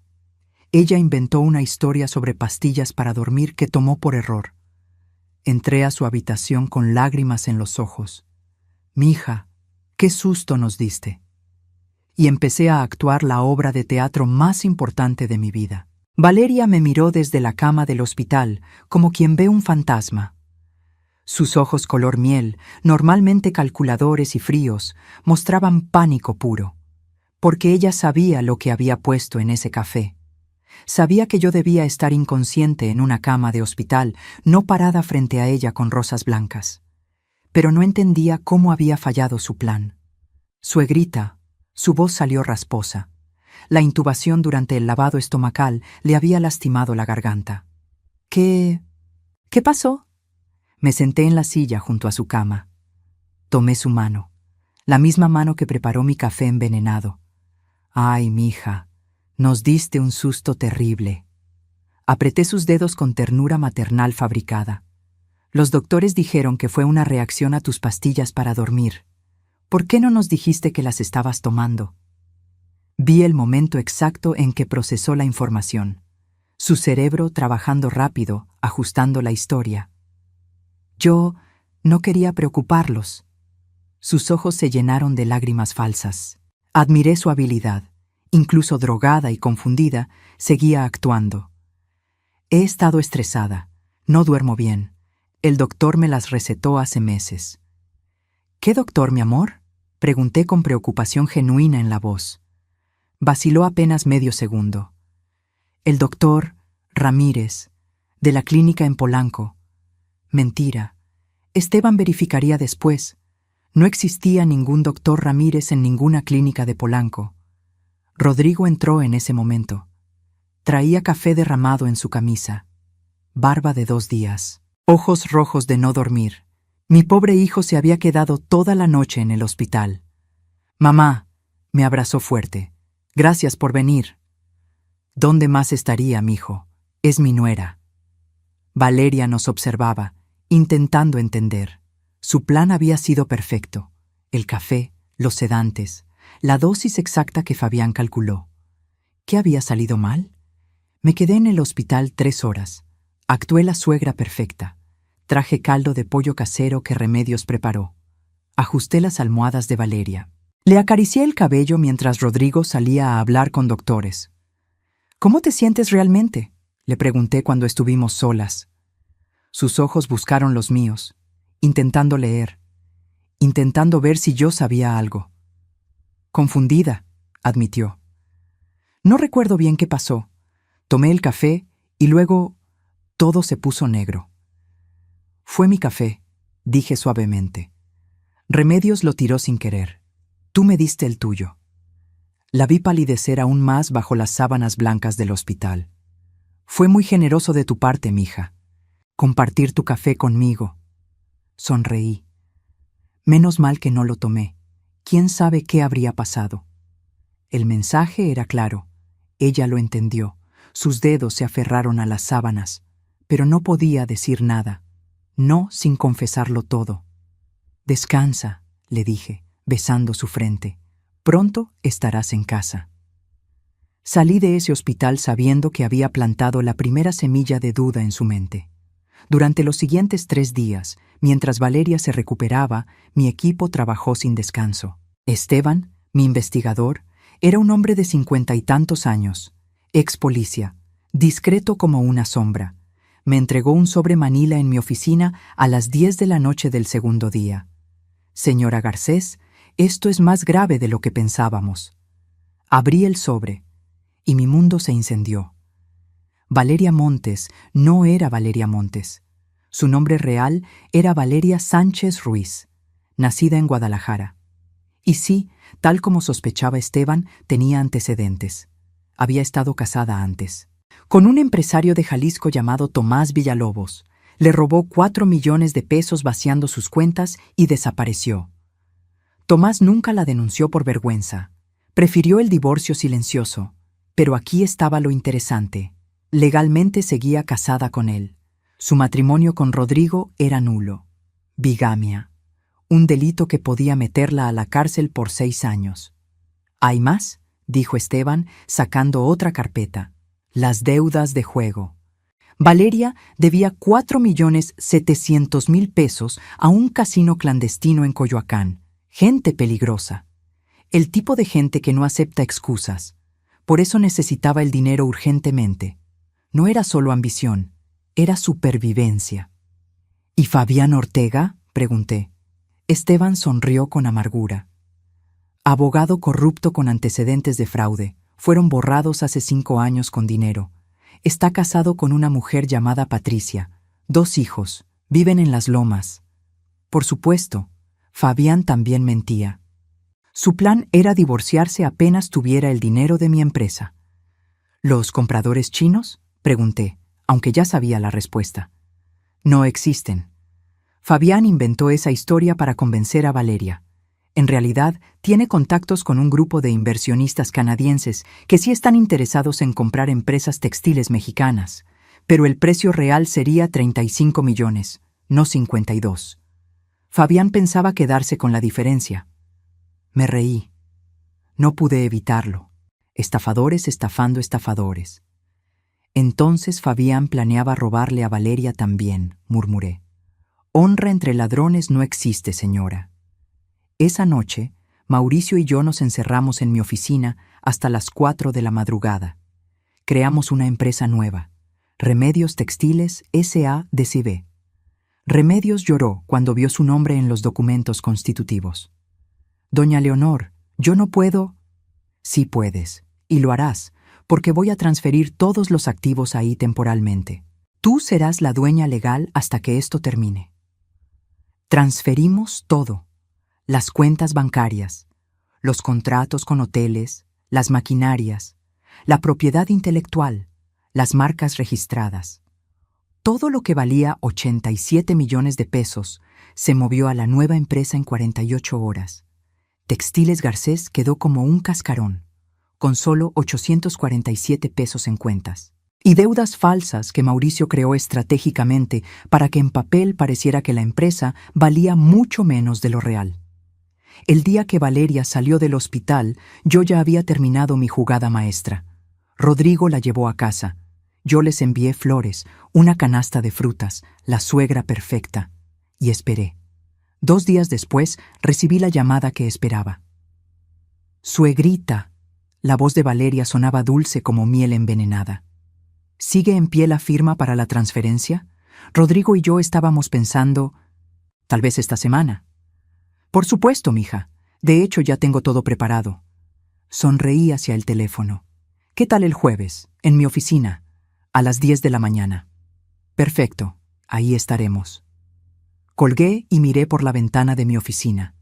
Ella inventó una historia sobre pastillas para dormir que tomó por error. Entré a su habitación con lágrimas en los ojos. «Mija, qué susto nos diste». Y empecé a actuar la obra de teatro más importante de mi vida. Valeria me miró desde la cama del hospital, como quien ve un fantasma. Sus ojos color miel, normalmente calculadores y fríos, mostraban pánico puro, porque ella sabía lo que había puesto en ese café. Sabía que yo debía estar inconsciente en una cama de hospital, no parada frente a ella con rosas blancas. Pero no entendía cómo había fallado su plan. Suegrita, su voz salió rasposa. La intubación durante el lavado estomacal le había lastimado la garganta. ¿Qué pasó? Me senté en la silla junto a su cama. Tomé su mano, la misma mano que preparó mi café envenenado. Ay, mija, nos diste un susto terrible. Apreté sus dedos con ternura maternal fabricada. Los doctores dijeron que fue una reacción a tus pastillas para dormir. ¿Por qué no nos dijiste que las estabas tomando? Vi el momento exacto en que procesó la información. Su cerebro trabajando rápido, ajustando la historia. Yo no quería preocuparlos. Sus ojos se llenaron de lágrimas falsas. Admiré su habilidad. Incluso drogada y confundida, seguía actuando. He estado estresada. No duermo bien. El doctor me las recetó hace meses. ¿Qué doctor, mi amor? Pregunté con preocupación genuina en la voz. Vaciló apenas medio segundo. El doctor Ramírez, de la clínica en Polanco. Mentira. Esteban verificaría después. No existía ningún doctor Ramírez en ninguna clínica de Polanco. Rodrigo entró en ese momento. Traía café derramado en su camisa. Barba de 2 días. Ojos rojos de no dormir. Mi pobre hijo se había quedado toda la noche en el hospital. Mamá, me abrazó fuerte. Gracias por venir. ¿Dónde más estaría, mijo? Es mi nuera. Valeria nos observaba, intentando entender. Su plan había sido perfecto. El café, los sedantes, la dosis exacta que Fabián calculó. ¿Qué había salido mal? Me quedé en el hospital 3 horas. Actué la suegra perfecta. Traje caldo de pollo casero que Remedios preparó. Ajusté las almohadas de Valeria. Le acaricié el cabello mientras Rodrigo salía a hablar con doctores. ¿Cómo te sientes realmente?, le pregunté cuando estuvimos solas. Sus ojos buscaron los míos, intentando leer, intentando ver si yo sabía algo. Confundida, admitió. No recuerdo bien qué pasó. Tomé el café y luego todo se puso negro. Fue mi café, dije suavemente. Remedios lo tiró sin querer. Tú me diste el tuyo. La vi palidecer aún más bajo las sábanas blancas del hospital. Fue muy generoso de tu parte, mija. Compartir tu café conmigo. Sonreí. Menos mal que no lo tomé. ¿Quién sabe qué habría pasado? El mensaje era claro. Ella lo entendió. Sus dedos se aferraron a las sábanas, pero no podía decir nada. No sin confesarlo todo. Descansa, le dije, besando su frente. Pronto estarás en casa. Salí de ese hospital sabiendo que había plantado la primera semilla de duda en su mente. Durante los siguientes 3 días, mientras Valeria se recuperaba, mi equipo trabajó sin descanso. Esteban, mi investigador, era un hombre de 50 y tantos años, ex policía, discreto como una sombra. Me entregó un sobre Manila en mi oficina a las 10 de la noche del segundo día. Señora Garcés, esto es más grave de lo que pensábamos. Abrí el sobre y mi mundo se incendió. Valeria Montes no era Valeria Montes. Su nombre real era Valeria Sánchez Ruiz, nacida en Guadalajara. Y sí, tal como sospechaba Esteban, tenía antecedentes. Había estado casada antes. Con un empresario de Jalisco llamado Tomás Villalobos. Le robó 4 millones de pesos vaciando sus cuentas y desapareció. Tomás nunca la denunció por vergüenza. Prefirió el divorcio silencioso. Pero aquí estaba lo interesante. Legalmente seguía casada con él. Su matrimonio con Rodrigo era nulo. Bigamia. Un delito que podía meterla a la cárcel por 6 años. ¿Hay más?, dijo Esteban, sacando otra carpeta. Las deudas de juego. Valeria debía 4.700.000 pesos a un casino clandestino en Coyoacán. Gente peligrosa. El tipo de gente que no acepta excusas. Por eso necesitaba el dinero urgentemente. No era solo ambición, era supervivencia. ¿Y Fabián Ortega?, pregunté. Esteban sonrió con amargura. Abogado corrupto con antecedentes de fraude. Fueron borrados hace 5 años con dinero. Está casado con una mujer llamada Patricia. 2 hijos. Viven en Las Lomas. Por supuesto, Fabián también mentía. Su plan era divorciarse apenas tuviera el dinero de mi empresa. ¿Los compradores chinos?, pregunté, aunque ya sabía la respuesta. No existen. Fabián inventó esa historia para convencer a Valeria. En realidad, tiene contactos con un grupo de inversionistas canadienses que sí están interesados en comprar empresas textiles mexicanas, pero el precio real sería 35 millones, no 52. Fabián pensaba quedarse con la diferencia. Me reí. No pude evitarlo. Estafadores estafando estafadores. Entonces Fabián planeaba robarle a Valeria también, murmuré. Honra entre ladrones no existe, señora. Esa noche, Mauricio y yo nos encerramos en mi oficina hasta las 4 de la madrugada. Creamos una empresa nueva, Remedios Textiles S.A.de.C.V. Remedios lloró cuando vio su nombre en los documentos constitutivos. Doña Leonor, yo no puedo. Sí puedes, y lo harás, porque voy a transferir todos los activos ahí temporalmente. Tú serás la dueña legal hasta que esto termine. Transferimos todo, las cuentas bancarias, los contratos con hoteles, las maquinarias, la propiedad intelectual, las marcas registradas. Todo lo que valía 87 millones de pesos se movió a la nueva empresa en 48 horas. Textiles Garcés quedó como un cascarón, con solo 847 pesos en cuentas. Y deudas falsas que Mauricio creó estratégicamente para que en papel pareciera que la empresa valía mucho menos de lo real. El día que Valeria salió del hospital, yo ya había terminado mi jugada maestra. Rodrigo la llevó a casa. Yo les envié flores, una canasta de frutas, la suegra perfecta, y esperé. 2 días después recibí la llamada que esperaba. Suegrita. La voz de Valeria sonaba dulce como miel envenenada. ¿Sigue en pie la firma para la transferencia? Rodrigo y yo estábamos pensando, tal vez esta semana. Por supuesto, mija. De hecho, ya tengo todo preparado. Sonreí hacia el teléfono. ¿Qué tal el jueves? En mi oficina. A las 10 de la mañana. Perfecto. Ahí estaremos. Colgué y miré por la ventana de mi oficina.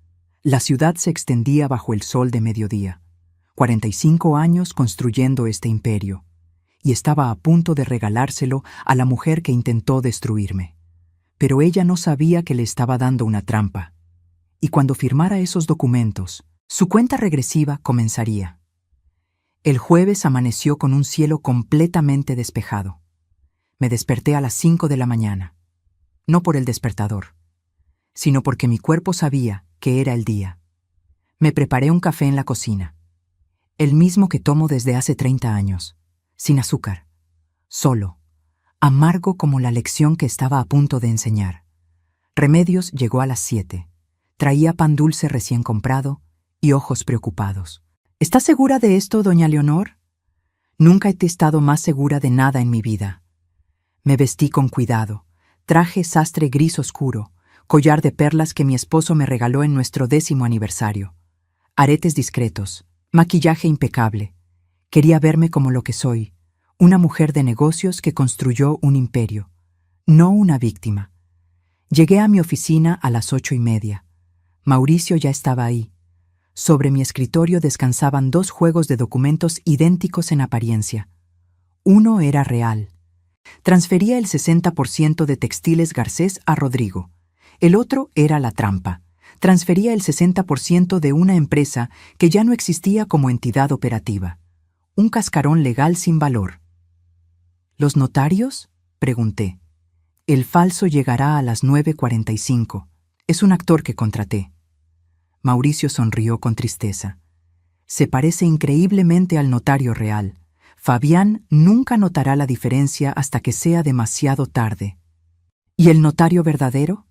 La ciudad se extendía bajo el sol de mediodía. 45 años construyendo este imperio. Y estaba a punto de regalárselo a la mujer que intentó destruirme. Pero ella no sabía que le estaba dando una trampa. Y cuando firmara esos documentos, su cuenta regresiva comenzaría. El jueves amaneció con un cielo completamente despejado. Me desperté a las 5 de la mañana. No por el despertador, sino porque mi cuerpo sabía que era el día. Me preparé un café en la cocina. El mismo que tomo desde hace 30 años. Sin azúcar. Solo. Amargo como la lección que estaba a punto de enseñar. Remedios llegó a las 7. Traía pan dulce recién comprado y ojos preocupados. ¿Estás segura de esto, doña Leonor? Nunca he estado más segura de nada en mi vida. Me vestí con cuidado. Traje sastre gris oscuro, collar de perlas que mi esposo me regaló en nuestro 10º aniversario. Aretes discretos, maquillaje impecable. Quería verme como lo que soy, una mujer de negocios que construyó un imperio, no una víctima. Llegué a mi oficina a las 8:30. Mauricio ya estaba ahí. Sobre mi escritorio descansaban 2 juegos de documentos idénticos en apariencia. Uno era real. Transfería el 60% de Textiles Garcés a Rodrigo. El otro era la trampa. Transfería el 60% de una empresa que ya no existía como entidad operativa. Un cascarón legal sin valor. ¿Los notarios? Pregunté. El falso llegará a las 9:45. Es un actor que contraté. Mauricio sonrió con tristeza. Se parece increíblemente al notario real. Fabián nunca notará la diferencia hasta que sea demasiado tarde. ¿Y el notario verdadero?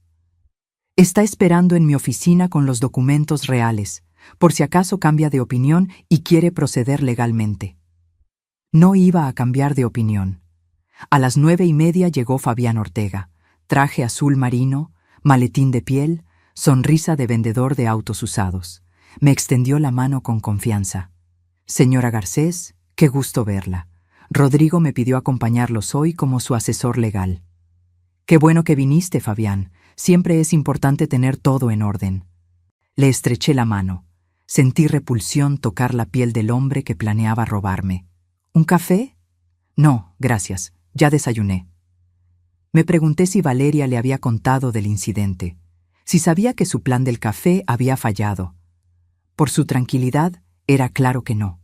Está esperando en mi oficina con los documentos reales, por si acaso cambia de opinión y quiere proceder legalmente. No iba a cambiar de opinión. A las 9:30 llegó Fabián Ortega, traje azul marino, maletín de piel, sonrisa de vendedor de autos usados. Me extendió la mano con confianza. Señora Garcés, qué gusto verla. Rodrigo me pidió acompañarlos hoy como su asesor legal. Qué bueno que viniste, Fabián. Siempre es importante tener todo en orden. Le estreché la mano. Sentí repulsión tocar la piel del hombre que planeaba robarme. ¿Un café? No, gracias. Ya desayuné. Me pregunté si Valeria le había contado del incidente, si sabía que su plan del café había fallado. Por su tranquilidad, era claro que no.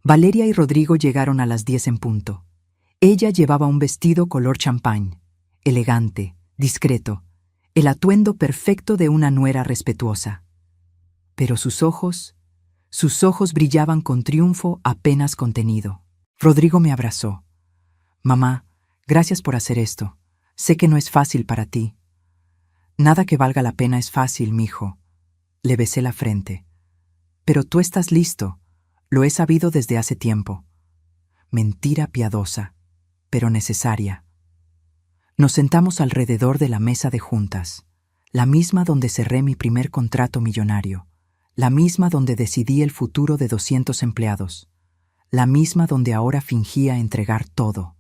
Valeria y Rodrigo llegaron a las 10 en punto. Ella llevaba un vestido color champán, elegante, discreto, el atuendo perfecto de una nuera respetuosa. Pero sus ojos brillaban con triunfo apenas contenido. Rodrigo me abrazó. Mamá, gracias por hacer esto. Sé que no es fácil para ti. Nada que valga la pena es fácil, mijo. Le besé la frente. Pero tú estás listo. Lo he sabido desde hace tiempo. Mentira piadosa, pero necesaria. Nos sentamos alrededor de la mesa de juntas, la misma donde cerré mi primer contrato millonario, la misma donde decidí el futuro de 200 empleados, la misma donde ahora fingía entregar todo.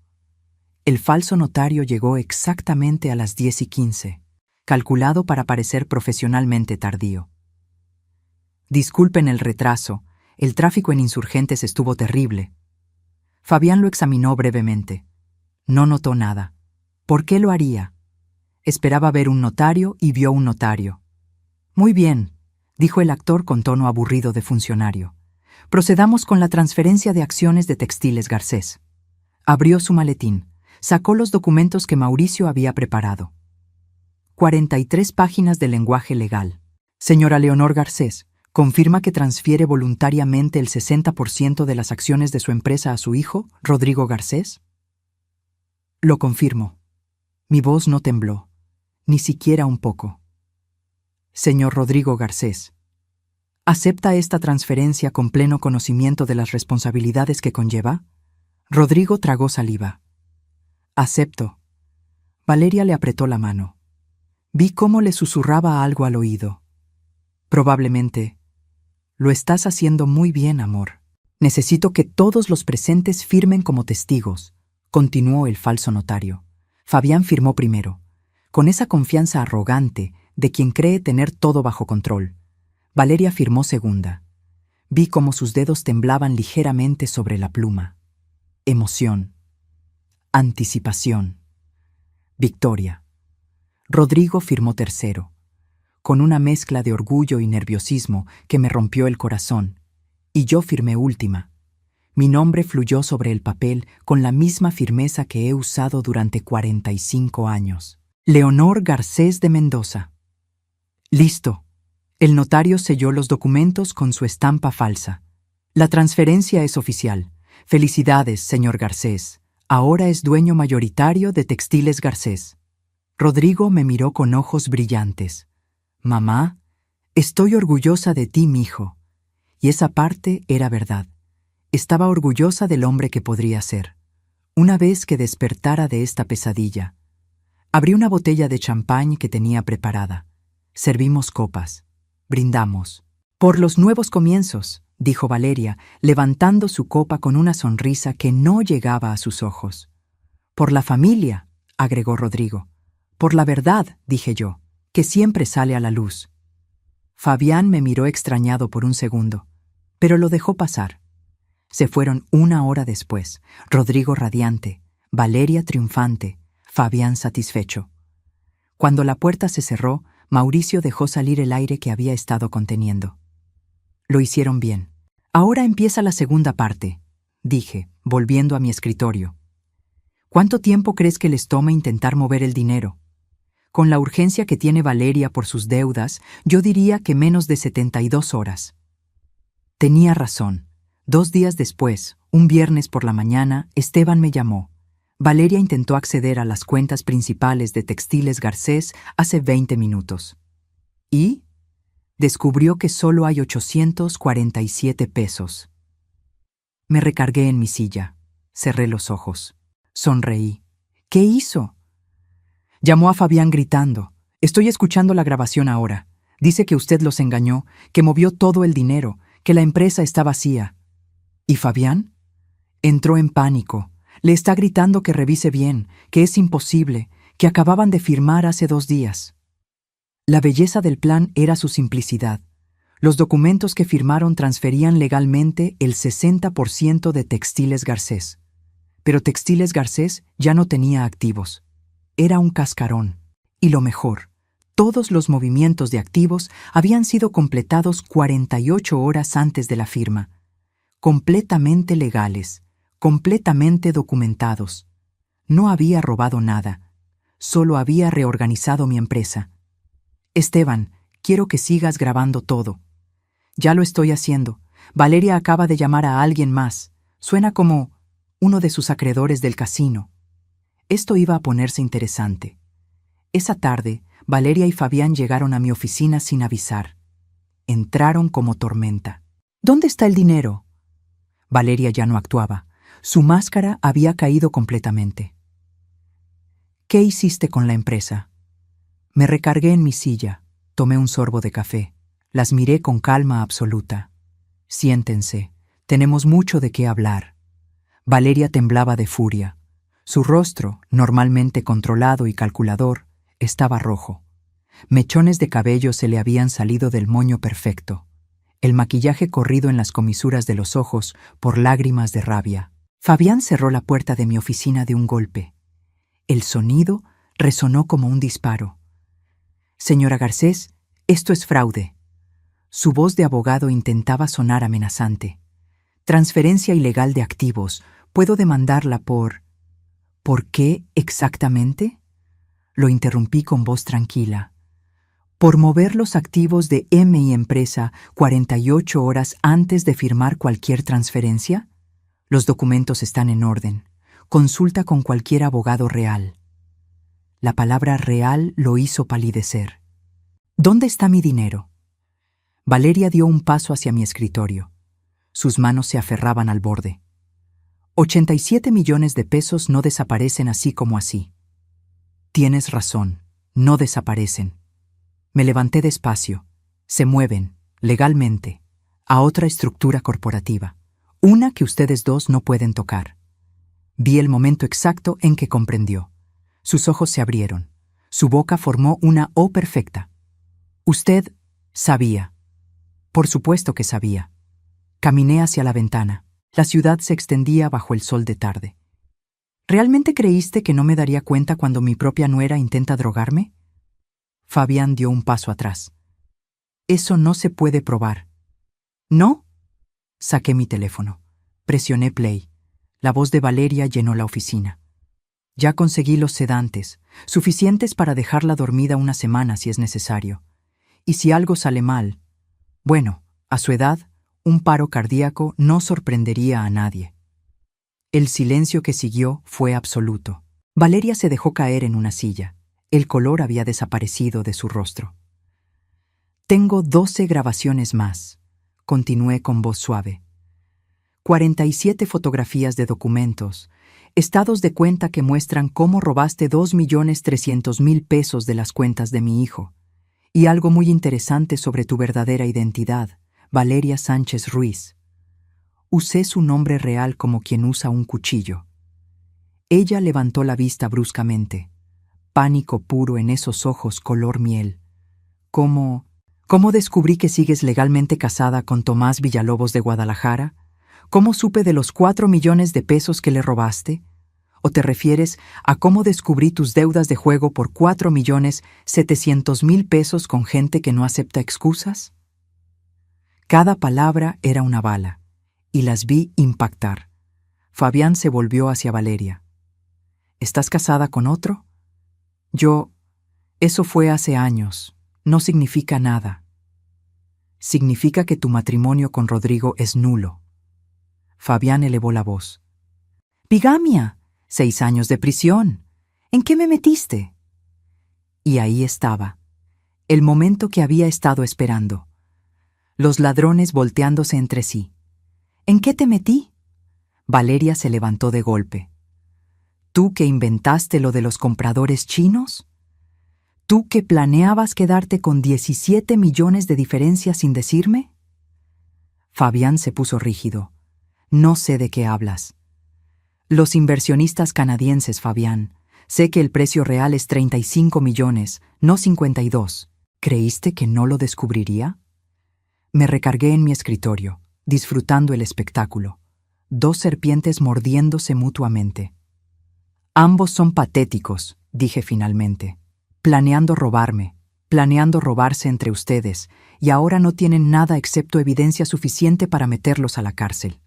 El falso notario llegó exactamente a las 10:15, calculado para parecer profesionalmente tardío. Disculpen el retraso, el tráfico en Insurgentes estuvo terrible. Fabián lo examinó brevemente. No notó nada. ¿Por qué lo haría? Esperaba ver un notario y vio un notario. Muy bien, dijo el actor con tono aburrido de funcionario. Procedamos con la transferencia de acciones de Textiles Garcés. Abrió su maletín. Sacó los documentos que Mauricio había preparado. 43 páginas de lenguaje legal. Señora Leonor Garcés, ¿confirma que transfiere voluntariamente el 60% de las acciones de su empresa a su hijo, Rodrigo Garcés? Lo confirmo. Mi voz no tembló, ni siquiera un poco. Señor Rodrigo Garcés, ¿acepta esta transferencia con pleno conocimiento de las responsabilidades que conlleva? Rodrigo tragó saliva. Acepto. Valeria le apretó la mano. Vi cómo le susurraba algo al oído. Probablemente. Lo estás haciendo muy bien, amor. Necesito que todos los presentes firmen como testigos, continuó el falso notario. Fabián firmó primero, con esa confianza arrogante de quien cree tener todo bajo control. Valeria firmó segunda. Vi cómo sus dedos temblaban ligeramente sobre la pluma. Emoción. Anticipación. Victoria. Rodrigo firmó tercero, con una mezcla de orgullo y nerviosismo que me rompió el corazón, y yo firmé última. Mi nombre fluyó sobre el papel con la misma firmeza que he usado durante 45 años. Leonor Garcés de Mendoza. Listo. El notario selló los documentos con su estampa falsa. La transferencia es oficial. Felicidades, señor Garcés. Ahora es dueño mayoritario de Textiles Garcés. Rodrigo me miró con ojos brillantes. Mamá, estoy orgullosa de ti, mijo. Y esa parte era verdad. Estaba orgullosa del hombre que podría ser. Una vez que despertara de esta pesadilla, abrí una botella de champán que tenía preparada. Servimos copas. Brindamos. Por los nuevos comienzos, dijo Valeria, levantando su copa con una sonrisa que no llegaba a sus ojos. Por la familia, agregó Rodrigo. Por la verdad, dije yo, que siempre sale a la luz. Fabián me miró extrañado por un segundo, pero lo dejó pasar. Se fueron 1 hora después, Rodrigo radiante, Valeria triunfante, Fabián satisfecho. Cuando la puerta se cerró, Mauricio dejó salir el aire que había estado conteniendo. Lo hicieron bien. Ahora empieza la segunda parte, dije, volviendo a mi escritorio. ¿Cuánto tiempo crees que les toma intentar mover el dinero? Con la urgencia que tiene Valeria por sus deudas, yo diría que menos de 72 horas. Tenía razón. 2 días después, un viernes por la mañana, Esteban me llamó. Valeria intentó acceder a las cuentas principales de Textiles Garcés hace 20 minutos. ¿Y? Descubrió que solo hay 847 pesos. Me recargué en mi silla. Cerré los ojos. Sonreí. ¿Qué hizo? Llamó a Fabián gritando. Estoy escuchando la grabación ahora. Dice que usted los engañó, que movió todo el dinero, que la empresa está vacía. ¿Y Fabián? Entró en pánico. Le está gritando que revise bien, que es imposible, que acababan de firmar hace 2 días. La belleza del plan era su simplicidad. Los documentos que firmaron transferían legalmente el 60% de Textiles Garcés. Pero Textiles Garcés ya no tenía activos. Era un cascarón. Y lo mejor, todos los movimientos de activos habían sido completados 48 horas antes de la firma. Completamente legales, completamente documentados. No había robado nada, solo había reorganizado mi empresa. Esteban, quiero que sigas grabando todo. Ya lo estoy haciendo. Valeria acaba de llamar a alguien más. Suena como uno de sus acreedores del casino. Esto iba a ponerse interesante. Esa tarde, Valeria y Fabián llegaron a mi oficina sin avisar. entraron como tormenta. ¿Dónde está el dinero? Valeria ya no actuaba. Su máscara había caído completamente. ¿Qué hiciste con la empresa? Me recargué en mi silla, tomé un sorbo de café. Las miré con calma absoluta. Siéntense, tenemos mucho de qué hablar. Valeria temblaba de furia. Su rostro, normalmente controlado y calculador, estaba rojo. Mechones de cabello se le habían salido del moño perfecto. El maquillaje corrido en las comisuras de los ojos por lágrimas de rabia. Fabián cerró la puerta de mi oficina de un golpe. El sonido resonó como un disparo. Señora Garcés, esto es fraude. Su voz de abogado intentaba sonar amenazante. Transferencia ilegal de activos. Puedo demandarla por... ¿Por qué exactamente? Lo interrumpí con voz tranquila. Por mover los activos de M&I Empresa 48 horas antes de firmar cualquier transferencia. Los documentos están en orden. Consulta con cualquier abogado real. La palabra real lo hizo palidecer. ¿Dónde está mi dinero? Valeria dio un paso hacia mi escritorio. Sus manos se aferraban al borde. 87 millones de pesos no desaparecen así como así. Tienes razón, no desaparecen. Me levanté despacio. Se mueven, legalmente, a otra estructura corporativa. Una que ustedes dos no pueden tocar. Vi el momento exacto en que comprendió. Sus ojos se abrieron. Su boca formó una O perfecta. Usted sabía. Por supuesto que sabía. Caminé hacia la ventana. La ciudad se extendía bajo el sol de tarde. ¿Realmente creíste que no me daría cuenta cuando mi propia nuera intenta drogarme? Fabián dio un paso atrás. Eso no se puede probar. ¿No? Saqué mi teléfono. Presioné play. La voz de Valeria llenó la oficina. Ya conseguí los sedantes, suficientes para dejarla dormida una semana si es necesario. Y si algo sale mal, bueno, a su edad, un paro cardíaco no sorprendería a nadie. El silencio que siguió fue absoluto. Valeria se dejó caer en una silla. El color había desaparecido de su rostro. Tengo 12 grabaciones más, continué con voz suave. 47 fotografías de documentos, estados de cuenta que muestran cómo robaste 2.300.000 pesos de las cuentas de mi hijo. Y algo muy interesante sobre tu verdadera identidad, Valeria Sánchez Ruiz. Usé su nombre real como quien usa un cuchillo. Ella levantó la vista bruscamente. Pánico puro en esos ojos color miel. ¿Cómo descubrí que sigues legalmente casada con Tomás Villalobos de Guadalajara? ¿Cómo supe de los 4 millones de pesos que le robaste? ¿O te refieres a cómo descubrí tus deudas de juego por 4.700.000 pesos con gente que no acepta excusas? Cada palabra era una bala, y las vi impactar. Fabián se volvió hacia Valeria. ¿Estás casada con otro? Eso fue hace años. No significa nada. Significa que tu matrimonio con Rodrigo es nulo. Fabián elevó la voz. ¡Bigamia! 6 años de prisión. ¿En qué me metiste? Y ahí estaba, el momento que había estado esperando. Los ladrones volteándose entre sí. ¿En qué te metí? Valeria se levantó de golpe. ¿Tú que inventaste lo de los compradores chinos? ¿Tú que planeabas quedarte con 17 millones de diferencia sin decirme? Fabián se puso rígido. No sé de qué hablas. Los inversionistas canadienses, Fabián. Sé que el precio real es 35 millones, no 52. ¿Creíste que no lo descubriría? Me recargué en mi escritorio, disfrutando el espectáculo. 2 serpientes mordiéndose mutuamente. Ambos son patéticos, dije finalmente. Planeando robarse entre ustedes, y ahora no tienen nada excepto evidencia suficiente para meterlos a la cárcel.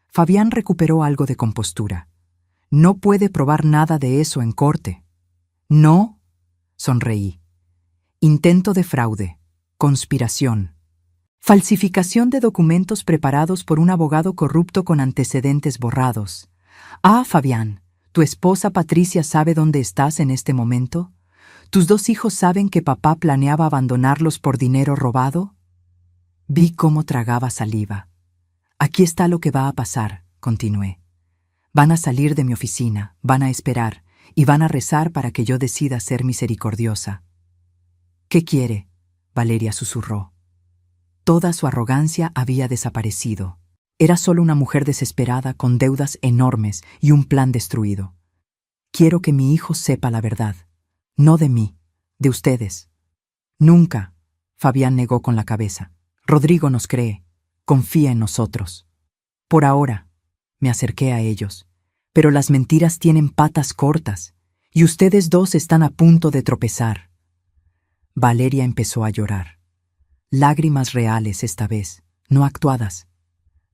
Fabián recuperó algo de compostura. No puede probar nada de eso en corte. No, sonreí. Intento de fraude, conspiración, falsificación de documentos preparados por un abogado corrupto con antecedentes borrados. Ah, Fabián, ¿tu esposa Patricia sabe dónde estás en este momento? ¿Tus 2 hijos saben que papá planeaba abandonarlos por dinero robado? Vi cómo tragaba saliva. Aquí está lo que va a pasar, continué. Van a salir de mi oficina, van a esperar, y van a rezar para que yo decida ser misericordiosa. ¿Qué quiere?, Valeria susurró. Toda su arrogancia había desaparecido. Era solo una mujer desesperada con deudas enormes y un plan destruido. Quiero que mi hijo sepa la verdad. No de mí, de ustedes. Nunca, Fabián negó con la cabeza. Rodrigo nos cree, confía en nosotros. Por ahora, me acerqué a ellos. Pero las mentiras tienen patas cortas, y ustedes dos están a punto de tropezar. Valeria empezó a llorar. Lágrimas reales esta vez, no actuadas.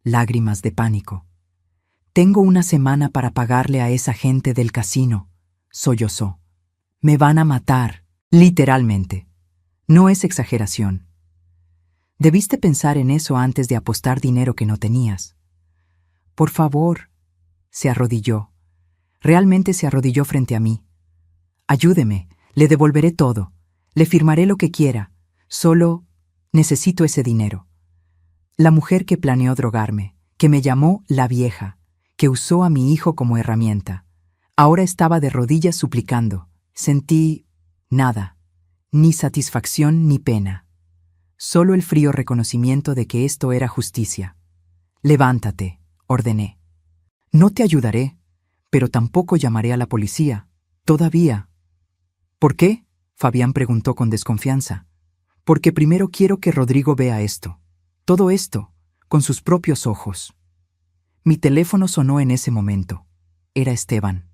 Lágrimas de pánico. Tengo una semana para pagarle a esa gente del casino, sollozó. Me van a matar, literalmente. No es exageración. Debiste pensar en eso antes de apostar dinero que no tenías. Por favor, se arrodilló. Realmente se arrodilló frente a mí. Ayúdeme, le devolveré todo, le firmaré lo que quiera, solo necesito ese dinero. La mujer que planeó drogarme, que me llamó la vieja, que usó a mi hijo como herramienta, ahora estaba de rodillas suplicando. Sentí nada, ni satisfacción ni pena. Solo el frío reconocimiento de que esto era justicia. Levántate, ordené. No te ayudaré, pero tampoco llamaré a la policía, todavía. ¿Por qué?, Fabián preguntó con desconfianza. Porque primero quiero que Rodrigo vea esto, todo esto, con sus propios ojos. Mi teléfono sonó en ese momento. Era Esteban.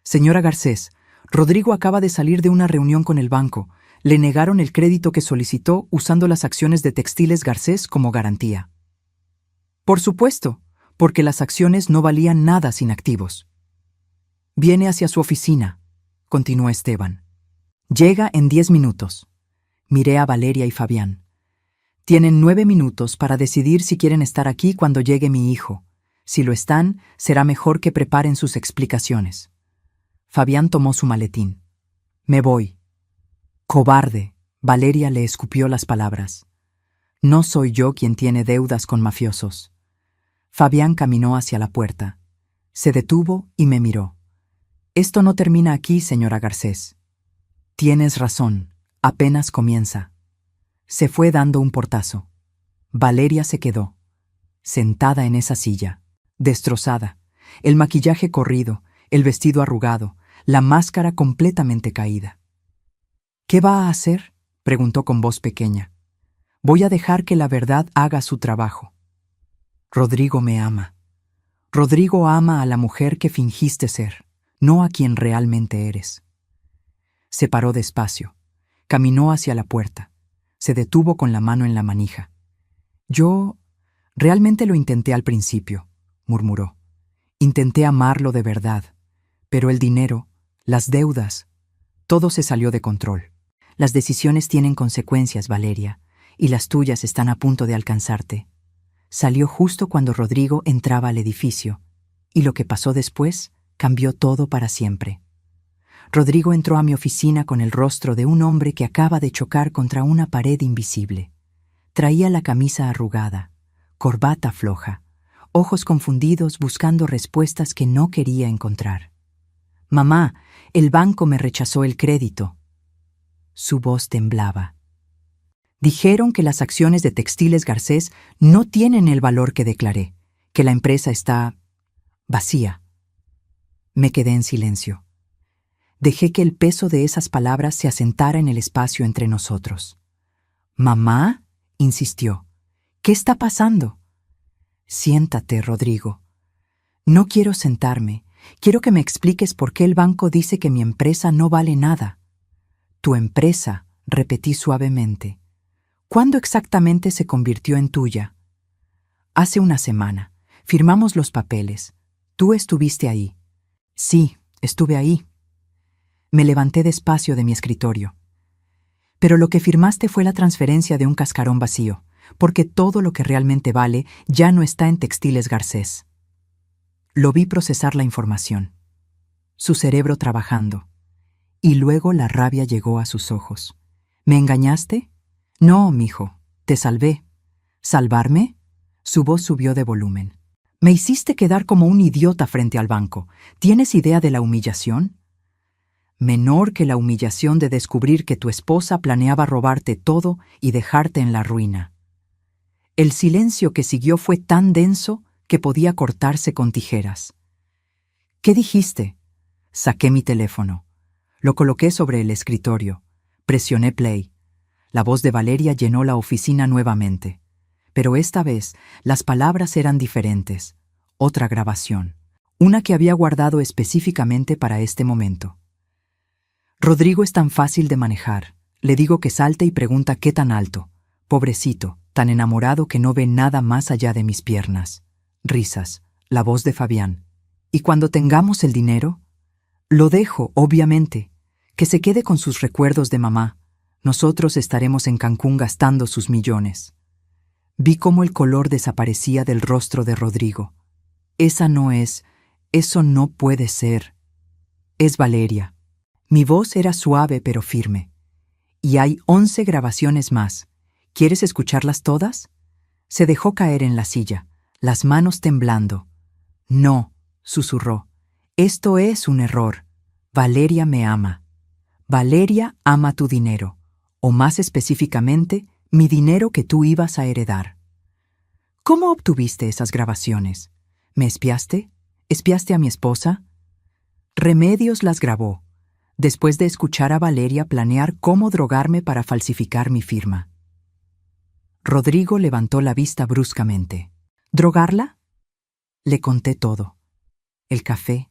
Señora Garcés, Rodrigo acaba de salir de una reunión con el banco. Le negaron el crédito que solicitó usando las acciones de Textiles Garcés como garantía. Por supuesto, porque las acciones no valían nada sin activos. Viene hacia su oficina, continuó Esteban. Llega en 10 minutos. Miré a Valeria y Fabián. Tienen 9 minutos para decidir si quieren estar aquí cuando llegue mi hijo. Si lo están, será mejor que preparen sus explicaciones. Fabián tomó su maletín. Me voy. Cobarde, Valeria le escupió las palabras. No soy yo quien tiene deudas con mafiosos. Fabián caminó hacia la puerta. Se detuvo y me miró. Esto no termina aquí, señora Garcés. Tienes razón, apenas comienza. Se fue dando un portazo. Valeria se quedó, sentada en esa silla, destrozada, el maquillaje corrido, el vestido arrugado, la máscara completamente caída. ¿Qué va a hacer?, preguntó con voz pequeña. Voy a dejar que la verdad haga su trabajo. Rodrigo me ama. Rodrigo ama a la mujer que fingiste ser, no a quien realmente eres. Se paró despacio, caminó hacia la puerta, se detuvo con la mano en la manija. Yo realmente lo intenté al principio, murmuró. Intenté amarlo de verdad, pero el dinero, las deudas, todo se salió de control. Las decisiones tienen consecuencias, Valeria, y las tuyas están a punto de alcanzarte. Salió justo cuando Rodrigo entraba al edificio, y lo que pasó después cambió todo para siempre. Rodrigo entró a mi oficina con el rostro de un hombre que acaba de chocar contra una pared invisible. Traía la camisa arrugada, corbata floja, ojos confundidos buscando respuestas que no quería encontrar. «Mamá, el banco me rechazó el crédito». Su voz temblaba. «Dijeron que las acciones de Textiles Garcés no tienen el valor que declaré, que la empresa está vacía». Me quedé en silencio. Dejé que el peso de esas palabras se asentara en el espacio entre nosotros. «¿Mamá?», insistió. «¿Qué está pasando?» «Siéntate, Rodrigo». «No quiero sentarme. Quiero que me expliques por qué el banco dice que mi empresa no vale nada». «Tu empresa», repetí suavemente. «¿Cuándo exactamente se convirtió en tuya?» «Hace una semana. Firmamos los papeles. ¿Tú estuviste ahí?» «Sí, estuve ahí». Me levanté despacio de mi escritorio. «Pero lo que firmaste fue la transferencia de un cascarón vacío, porque todo lo que realmente vale ya no está en Textiles Garcés». Lo vi procesar la información, su cerebro trabajando, y luego la rabia llegó a sus ojos. «¿Me engañaste?» «No, mijo, Te salvé. ¿Salvarme? Su voz subió de volumen. Me hiciste quedar como un idiota frente al banco. ¿Tienes idea de la humillación? Menor que la humillación de descubrir que tu esposa planeaba robarte todo y dejarte en la ruina. El silencio que siguió fue tan denso que podía cortarse con tijeras. ¿Qué dijiste? Saqué mi teléfono. Lo coloqué sobre el escritorio. Presioné play. La voz de Valeria llenó la oficina nuevamente. Pero esta vez las palabras eran diferentes. Otra grabación. Una que había guardado específicamente para este momento. Rodrigo es tan fácil de manejar. Le digo que salte y pregunta qué tan alto. Pobrecito, tan enamorado que no ve nada más allá de mis piernas. Risas. La voz de Fabián. ¿Y cuando tengamos el dinero? Lo dejo, obviamente. Que se quede con sus recuerdos de mamá. Nosotros estaremos en Cancún gastando sus millones. Vi cómo el color desaparecía del rostro de Rodrigo. Esa no es, eso no puede ser. Es Valeria. Mi voz era suave pero firme. Y hay 11 grabaciones más. ¿Quieres escucharlas todas? Se dejó caer en la silla, las manos temblando. No, susurró. Esto es un error. Valeria me ama. Valeria ama tu dinero, o más específicamente, mi dinero que tú ibas a heredar. ¿Cómo obtuviste esas grabaciones? ¿Me espiaste? ¿Espiaste a mi esposa? Remedios las grabó, después de escuchar a Valeria planear cómo drogarme para falsificar mi firma. Rodrigo levantó la vista bruscamente. ¿Drogarla? Le conté todo. El café,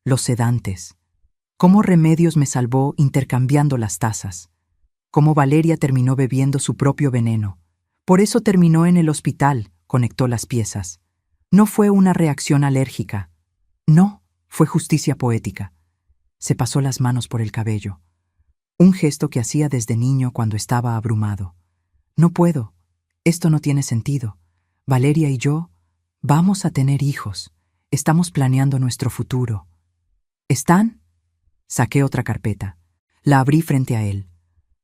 los sedantes, cómo Remedios me salvó intercambiando las tazas, cómo Valeria terminó bebiendo su propio veneno. Por eso terminó en el hospital, conectó las piezas. No fue una reacción alérgica. No, fue justicia poética. Se pasó las manos por el cabello. Un gesto que hacía desde niño cuando estaba abrumado. No puedo. Esto no tiene sentido. Valeria y yo vamos a tener hijos. Estamos planeando nuestro futuro. ¿Están? Saqué otra carpeta. La abrí frente a él.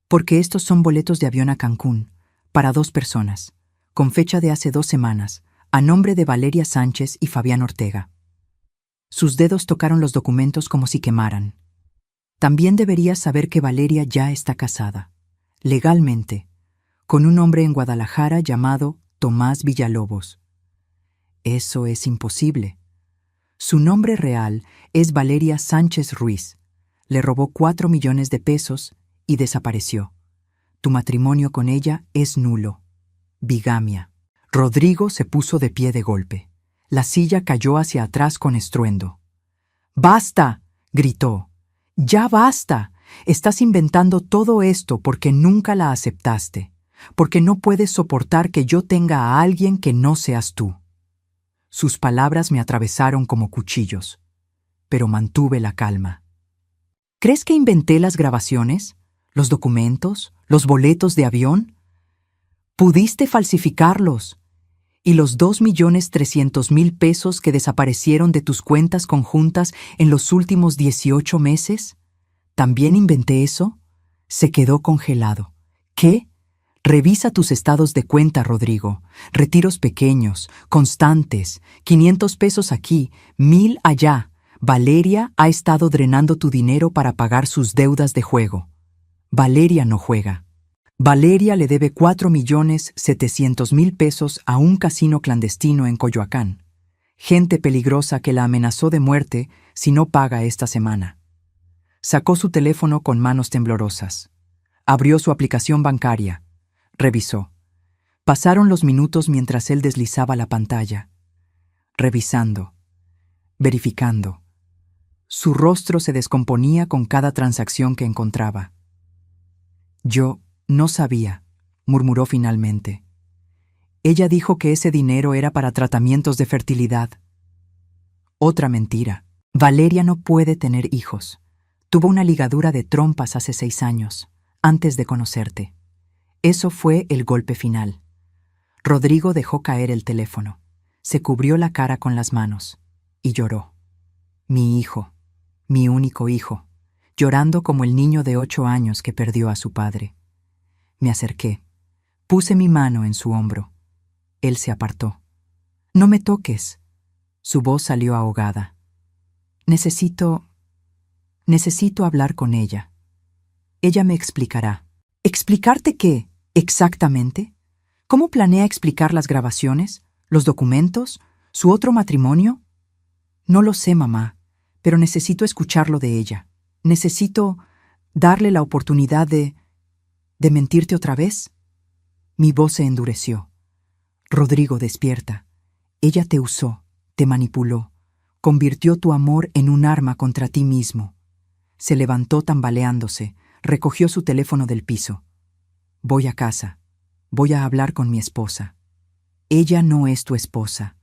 Porque estos son boletos de avión a Cancún, para 2 personas, con fecha de hace 2 semanas, a nombre de Valeria Sánchez y Fabián Ortega. Sus dedos tocaron los documentos como si quemaran. También deberías saber que Valeria ya está casada, legalmente, con un hombre en Guadalajara llamado Tomás Villalobos. Eso es imposible. Su nombre real es Valeria Sánchez Ruiz. Le robó 4 millones de pesos y desapareció. Tu matrimonio con ella es nulo. Bigamia. Rodrigo se puso de pie de golpe. La silla cayó hacia atrás con estruendo. ¡Basta!, gritó. ¡Ya basta! Estás inventando todo esto porque nunca la aceptaste, porque no puedes soportar que yo tenga a alguien que no seas tú. Sus palabras me atravesaron como cuchillos, pero mantuve la calma. ¿Crees que inventé las grabaciones, los documentos, los boletos de avión? Pudiste falsificarlos. ¿Y los 2.300.000 pesos que desaparecieron de tus cuentas conjuntas en los últimos 18 meses? ¿También inventé eso? Se quedó congelado. ¿Qué? Revisa tus estados de cuenta, Rodrigo. Retiros pequeños, constantes, 500 pesos aquí, 1,000 allá. Valeria ha estado drenando tu dinero para pagar sus deudas de juego. Valeria no juega. Valeria le debe 4.700.000 pesos a un casino clandestino en Coyoacán. Gente peligrosa que la amenazó de muerte si no paga esta semana. Sacó su teléfono con manos temblorosas. Abrió su aplicación bancaria. Revisó. Pasaron los minutos mientras él deslizaba la pantalla. Revisando. Verificando. Su rostro se descomponía con cada transacción que encontraba. Yo no sabía, murmuró finalmente. Ella dijo que ese dinero era para tratamientos de fertilidad. Otra mentira. Valeria no puede tener hijos. Tuvo una ligadura de trompas hace 6 años, antes de conocerte. Eso fue el golpe final. Rodrigo dejó caer el teléfono. Se cubrió la cara con las manos y lloró. Mi hijo, mi único hijo, llorando como el niño de 8 años que perdió a su padre. Me acerqué. Puse mi mano en su hombro. Él se apartó. «No me toques». Su voz salió ahogada. Necesito hablar con ella. Ella me explicará». ¿Explicarte qué, exactamente? ¿Cómo planea explicar las grabaciones, los documentos, su otro matrimonio? No lo sé, mamá, pero necesito escucharlo de ella. Necesito darle la oportunidad de mentirte otra vez. Mi voz se endureció. Rodrigo, despierta. Ella te usó, te manipuló, convirtió tu amor en un arma contra ti mismo. Se levantó tambaleándose, recogió su teléfono del piso. Voy a casa. Voy a hablar con mi esposa. Ella no es tu esposa.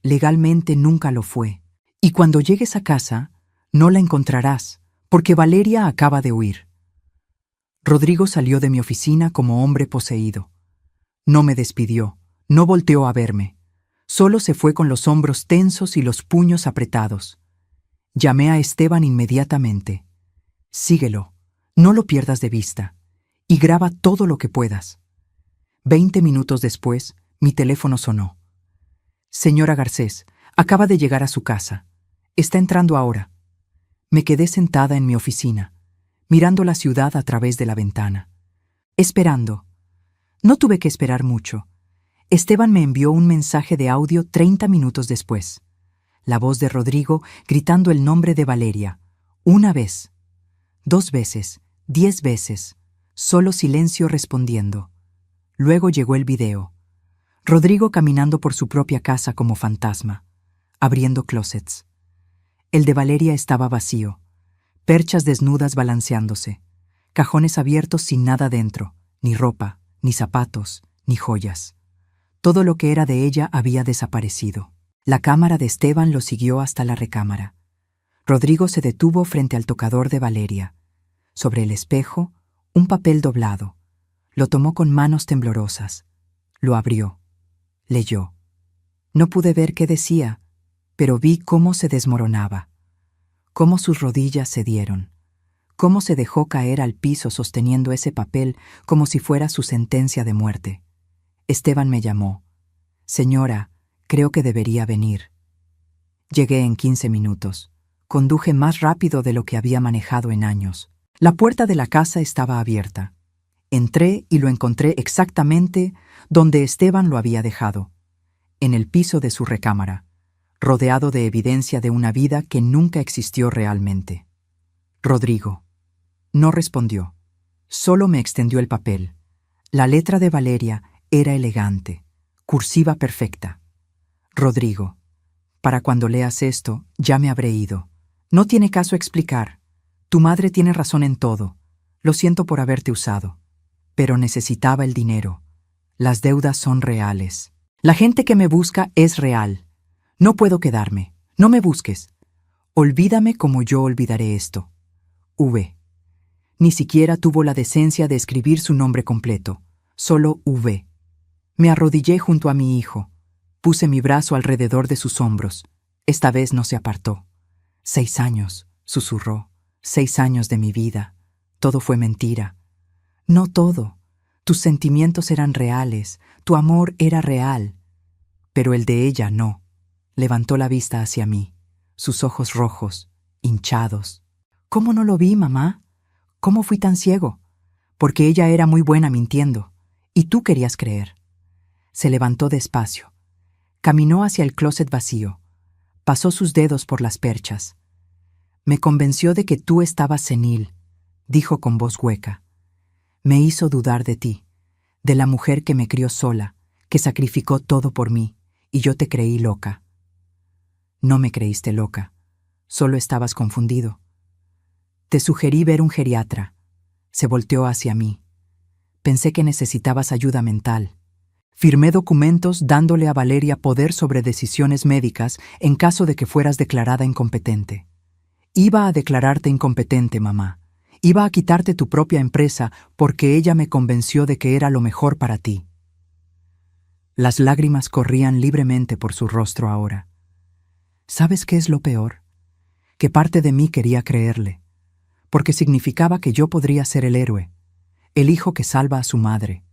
Legalmente nunca lo fue. Y cuando llegues a casa, no la encontrarás, porque Valeria acaba de huir. Rodrigo salió de mi oficina como hombre poseído. No me despidió, no volteó a verme. Solo se fue con los hombros tensos y los puños apretados. Llamé a Esteban inmediatamente. Síguelo, no lo pierdas de vista, y graba todo lo que puedas. 20 minutos después, mi teléfono sonó. Señora Garcés, acaba de llegar a su casa. Está entrando ahora. Me quedé sentada en mi oficina, mirando la ciudad a través de la ventana. Esperando. No tuve que esperar mucho. Esteban me envió un mensaje de audio 30 minutos después. La voz de Rodrigo gritando el nombre de Valeria. 1 vez, 2 veces, 10 veces. Solo silencio respondiendo. Luego llegó el video. Rodrigo caminando por su propia casa como fantasma, abriendo closets. El de Valeria estaba vacío. Perchas desnudas balanceándose. Cajones abiertos sin nada dentro, ni ropa, ni zapatos, ni joyas. Todo lo que era de ella había desaparecido. La cámara de Esteban lo siguió hasta la recámara. Rodrigo se detuvo frente al tocador de Valeria. Sobre el espejo, un papel doblado. Lo tomó con manos temblorosas. Lo abrió. Leyó. No pude ver qué decía, pero vi cómo se desmoronaba. Cómo sus rodillas cedieron. Cómo se dejó caer al piso sosteniendo ese papel como si fuera su sentencia de muerte. Esteban me llamó. Señora, creo que debería venir. Llegué en 15 minutos. Conduje más rápido de lo que había manejado en años. La puerta de la casa estaba abierta. Entré y lo encontré exactamente donde Esteban lo había dejado, en el piso de su recámara, rodeado de evidencia de una vida que nunca existió realmente. Rodrigo. No respondió. Solo me extendió el papel. La letra de Valeria era elegante, cursiva perfecta. Rodrigo. Para cuando leas esto, ya me habré ido. No tiene caso explicar. Tu madre tiene razón en todo. Lo siento por haberte usado. Pero necesitaba el dinero. Las deudas son reales. La gente que me busca es real. No puedo quedarme. No me busques. Olvídame como yo olvidaré esto. V. Ni siquiera tuvo la decencia de escribir su nombre completo. Solo V. Me arrodillé junto a mi hijo. Puse mi brazo alrededor de sus hombros. Esta vez no se apartó. 6 años, susurró. 6 años de mi vida. Todo fue mentira. No todo. Tus sentimientos eran reales, tu amor era real. Pero el de ella no. Levantó la vista hacia mí, sus ojos rojos, hinchados. ¿Cómo no lo vi, mamá? ¿Cómo fui tan ciego? Porque ella era muy buena mintiendo, y tú querías creer. Se levantó despacio. Caminó hacia el closet vacío. Pasó sus dedos por las perchas. Me convenció de que tú estabas senil, dijo con voz hueca. Me hizo dudar de ti, de la mujer que me crió sola, que sacrificó todo por mí, y yo te creí loca. No me creíste loca, solo estabas confundido. Te sugerí ver un geriatra. Se volteó hacia mí. Pensé que necesitabas ayuda mental. Firmé documentos dándole a Valeria poder sobre decisiones médicas en caso de que fueras declarada incompetente. Iba a declararte incompetente, mamá. Iba a quitarte tu propia empresa porque ella me convenció de que era lo mejor para ti. Las lágrimas corrían libremente por su rostro ahora. ¿Sabes qué es lo peor? Que parte de mí quería creerle, porque significaba que yo podría ser el héroe, el hijo que salva a su madre,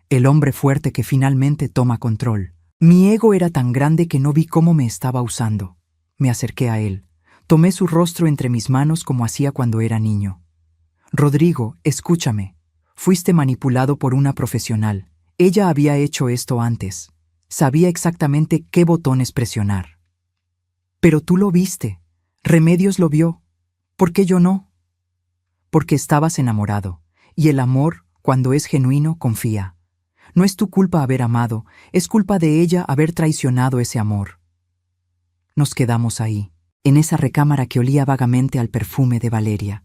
El hombre fuerte que finalmente toma control. Mi ego era tan grande que no vi cómo me estaba usando. Me acerqué a él. Tomé su rostro entre mis manos como hacía cuando era niño. Rodrigo, escúchame. Fuiste manipulado por una profesional. Ella había hecho esto antes. Sabía exactamente qué botones presionar. Pero tú lo viste. Remedios lo vio. ¿Por qué yo no? Porque estabas enamorado. Y el amor, cuando es genuino, confía. No es tu culpa haber amado, es culpa de ella haber traicionado ese amor. Nos quedamos ahí, en esa recámara que olía vagamente al perfume de Valeria,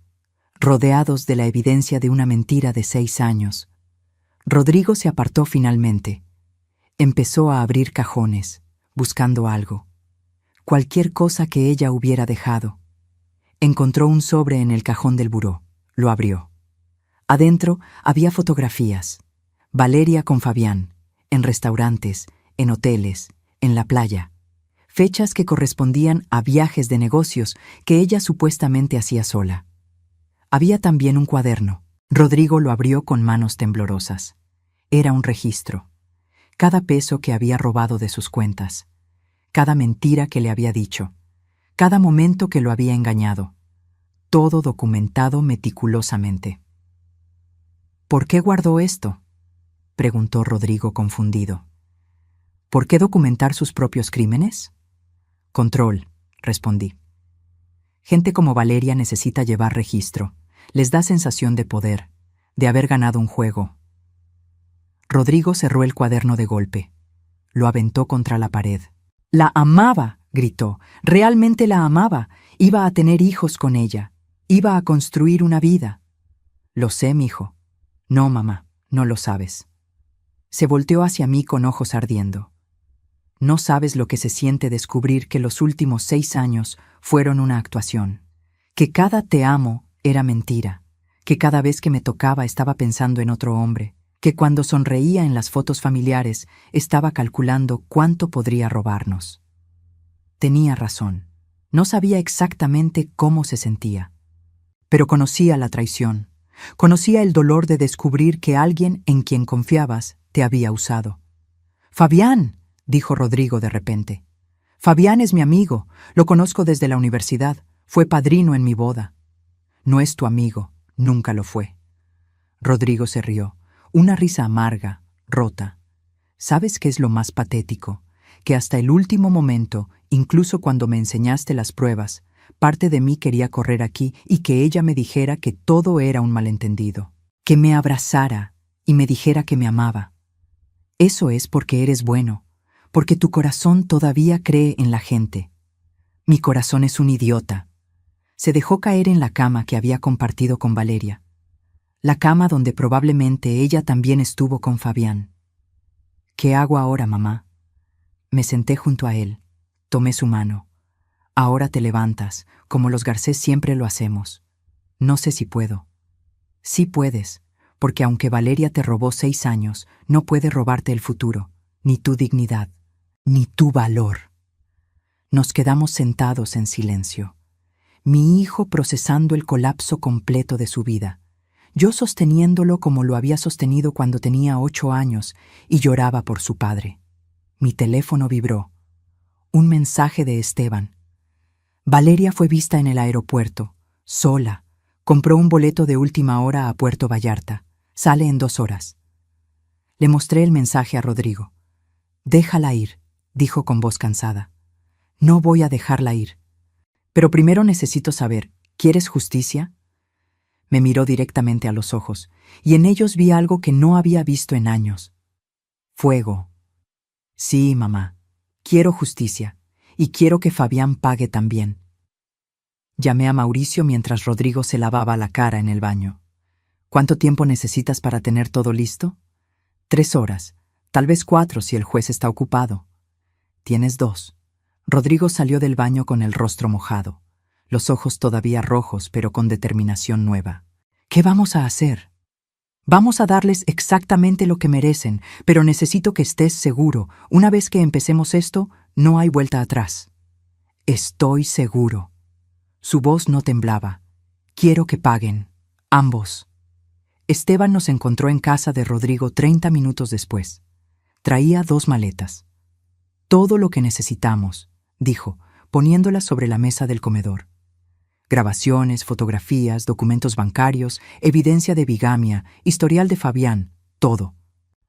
rodeados de la evidencia de una mentira de 6 años. Rodrigo se apartó finalmente. Empezó a abrir cajones, buscando algo. Cualquier cosa que ella hubiera dejado. Encontró un sobre en el cajón del buró. Lo abrió. Adentro había fotografías. Valeria con Fabián, en restaurantes, en hoteles, en la playa. Fechas que correspondían a viajes de negocios que ella supuestamente hacía sola. Había también un cuaderno. Rodrigo lo abrió con manos temblorosas. Era un registro. Cada peso que había robado de sus cuentas. Cada mentira que le había dicho. Cada momento que lo había engañado. Todo documentado meticulosamente. ¿Por qué guardó esto?, preguntó Rodrigo confundido. ¿Por qué documentar sus propios crímenes? Control, respondí. Gente como Valeria necesita llevar registro. Les da sensación de poder, de haber ganado un juego. Rodrigo cerró el cuaderno de golpe. Lo aventó contra la pared. «¡La amaba!», gritó. «Realmente la amaba. Iba a tener hijos con ella. Iba a construir una vida». «Lo sé, mijo». «No, mamá, no lo sabes». Se volteó hacia mí con ojos ardiendo. No sabes lo que se siente descubrir que los últimos 6 años fueron una actuación. Que cada te amo era mentira. Que cada vez que me tocaba estaba pensando en otro hombre. Que cuando sonreía en las fotos familiares estaba calculando cuánto podría robarnos. Tenía razón. No sabía exactamente cómo se sentía. Pero conocía la traición. Conocía el dolor de descubrir que alguien en quien confiabas te había usado. «Fabián», dijo Rodrigo de repente. «Fabián es mi amigo. Lo conozco desde la universidad. Fue padrino en mi boda». «No es tu amigo. Nunca lo fue». Rodrigo se rió. Una risa amarga, rota. ¿Sabes qué es lo más patético? Que hasta el último momento, incluso cuando me enseñaste las pruebas, parte de mí quería correr aquí y que ella me dijera que todo era un malentendido. Que me abrazara y me dijera que me amaba. Eso es porque eres bueno, porque tu corazón todavía cree en la gente. Mi corazón es un idiota. Se dejó caer en la cama que había compartido con Valeria. La cama donde probablemente ella también estuvo con Fabián. ¿Qué hago ahora, mamá? Me senté junto a él. Tomé su mano. Ahora te levantas, como los Garcés siempre lo hacemos. No sé si puedo. Sí puedes, porque aunque Valeria te robó 6 años, no puede robarte el futuro, ni tu dignidad, ni tu valor. Nos quedamos sentados en silencio. Mi hijo procesando el colapso completo de su vida. Yo sosteniéndolo como lo había sostenido cuando tenía 8 años y lloraba por su padre. Mi teléfono vibró. Un mensaje de Esteban. Valeria fue vista en el aeropuerto, sola. Compró un boleto de última hora a Puerto Vallarta. Sale en 2 horas. Le mostré el mensaje a Rodrigo. «Déjala ir», dijo con voz cansada. «No voy a dejarla ir. Pero primero necesito saber, ¿quieres justicia?» Me miró directamente a los ojos, y en ellos vi algo que no había visto en años. Fuego. «Sí, mamá. Quiero justicia, y quiero que Fabián pague también». Llamé a Mauricio mientras Rodrigo se lavaba la cara en el baño. «¿Cuánto tiempo necesitas para tener todo listo?» 3 horas, tal vez 4 si el juez está ocupado. Tienes 2. Rodrigo salió del baño con el rostro mojado, los ojos todavía rojos pero con determinación nueva. «¿Qué vamos a hacer?» «Vamos a darles exactamente lo que merecen, pero necesito que estés seguro. Una vez que empecemos esto, no hay vuelta atrás». «Estoy seguro». Su voz no temblaba. «Quiero que paguen. Ambos». Esteban nos encontró en casa de Rodrigo 30 minutos después. Traía 2 maletas. Todo lo que necesitamos, dijo, poniéndolas sobre la mesa del comedor. Grabaciones, fotografías, documentos bancarios, evidencia de bigamia, historial de Fabián, todo.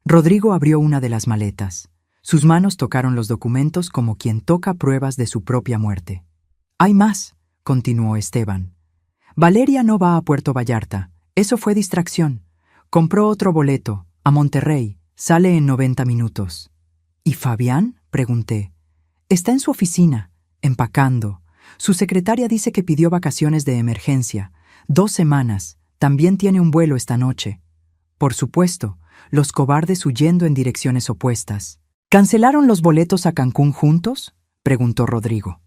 Rodrigo abrió una de las maletas. Sus manos tocaron los documentos como quien toca pruebas de su propia muerte. «Hay más», continuó Esteban. «Valeria no va a Puerto Vallarta. Eso fue distracción. Compró otro boleto, a Monterrey. Sale en 90 minutos». «¿Y Fabián?», pregunté. «Está en su oficina, empacando. Su secretaria dice que pidió vacaciones de emergencia. 2 semanas. También tiene un vuelo esta noche». Por supuesto, los cobardes huyendo en direcciones opuestas. «¿Cancelaron los boletos a Cancún juntos?», preguntó Rodrigo.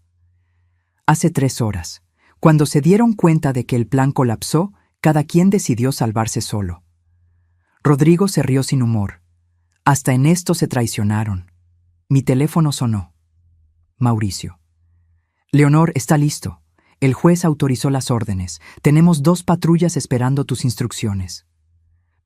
Hace 3 horas. Cuando se dieron cuenta de que el plan colapsó, cada quien decidió salvarse solo. Rodrigo se rió sin humor. Hasta en esto se traicionaron. Mi teléfono sonó. Mauricio. «Leonor, está listo. El juez autorizó las órdenes. Tenemos 2 patrullas esperando tus instrucciones».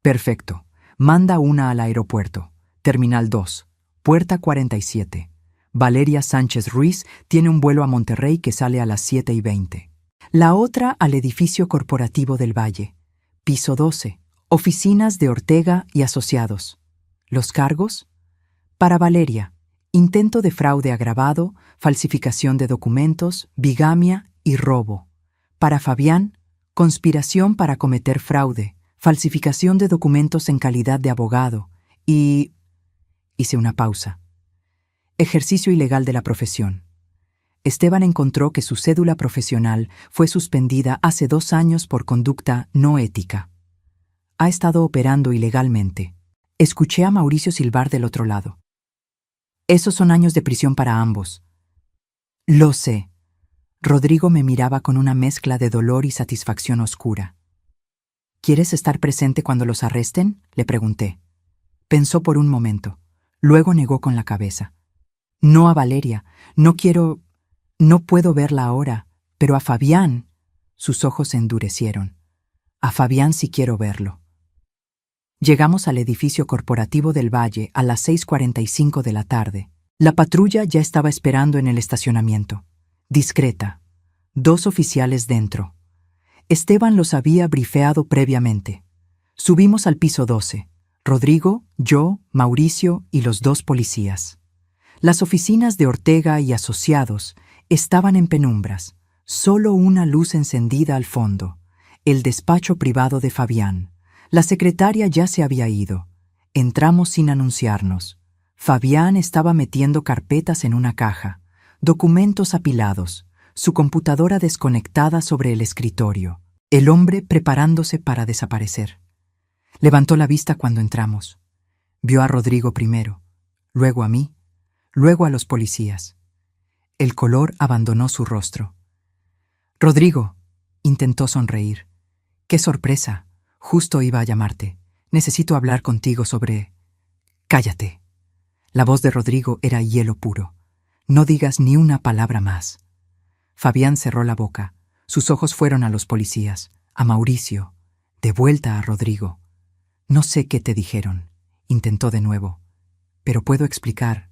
«Perfecto. Manda una al aeropuerto. Terminal 2, puerta 47. Valeria Sánchez Ruiz tiene un vuelo a Monterrey que sale a las 7:20. La otra al edificio corporativo del Valle. Piso 12. Oficinas de Ortega y Asociados. ¿Los cargos? Para Valeria, intento de fraude agravado, falsificación de documentos, bigamia y robo. Para Fabián, conspiración para cometer fraude, falsificación de documentos en calidad de abogado y... Hice una pausa. Ejercicio ilegal de la profesión. Esteban encontró que su cédula profesional fue suspendida hace 2 años por conducta no ética. Ha estado operando ilegalmente. Escuché a Mauricio silbar del otro lado. Esos son años de prisión para ambos. Lo sé. Rodrigo me miraba con una mezcla de dolor y satisfacción oscura. ¿Quieres estar presente cuando los arresten?, le pregunté. Pensó por un momento. Luego negó con la cabeza. No a Valeria. No quiero... No puedo verla ahora. Pero a Fabián... Sus ojos se endurecieron. A Fabián sí quiero verlo. Llegamos al edificio corporativo del Valle a las 6:45 de la tarde. La patrulla ya estaba esperando en el estacionamiento. Discreta. 2 oficiales dentro. Esteban los había brifeado previamente. Subimos al piso 12. Rodrigo, yo, Mauricio y los 2 policías. Las oficinas de Ortega y Asociados estaban en penumbras. Solo una luz encendida al fondo. El despacho privado de Fabián. La secretaria ya se había ido. Entramos sin anunciarnos. Fabián estaba metiendo carpetas en una caja, documentos apilados, su computadora desconectada sobre el escritorio, el hombre preparándose para desaparecer. Levantó la vista cuando entramos. Vio a Rodrigo primero, luego a mí, luego a los policías. El color abandonó su rostro. «Rodrigo», intentó sonreír. «Qué sorpresa. Justo iba a llamarte. Necesito hablar contigo sobre...» «Cállate». La voz de Rodrigo era hielo puro. «No digas ni una palabra más». Fabián cerró la boca. Sus ojos fueron a los policías, a Mauricio, de vuelta a Rodrigo. «No sé qué te dijeron», intentó de nuevo. «Pero puedo explicar».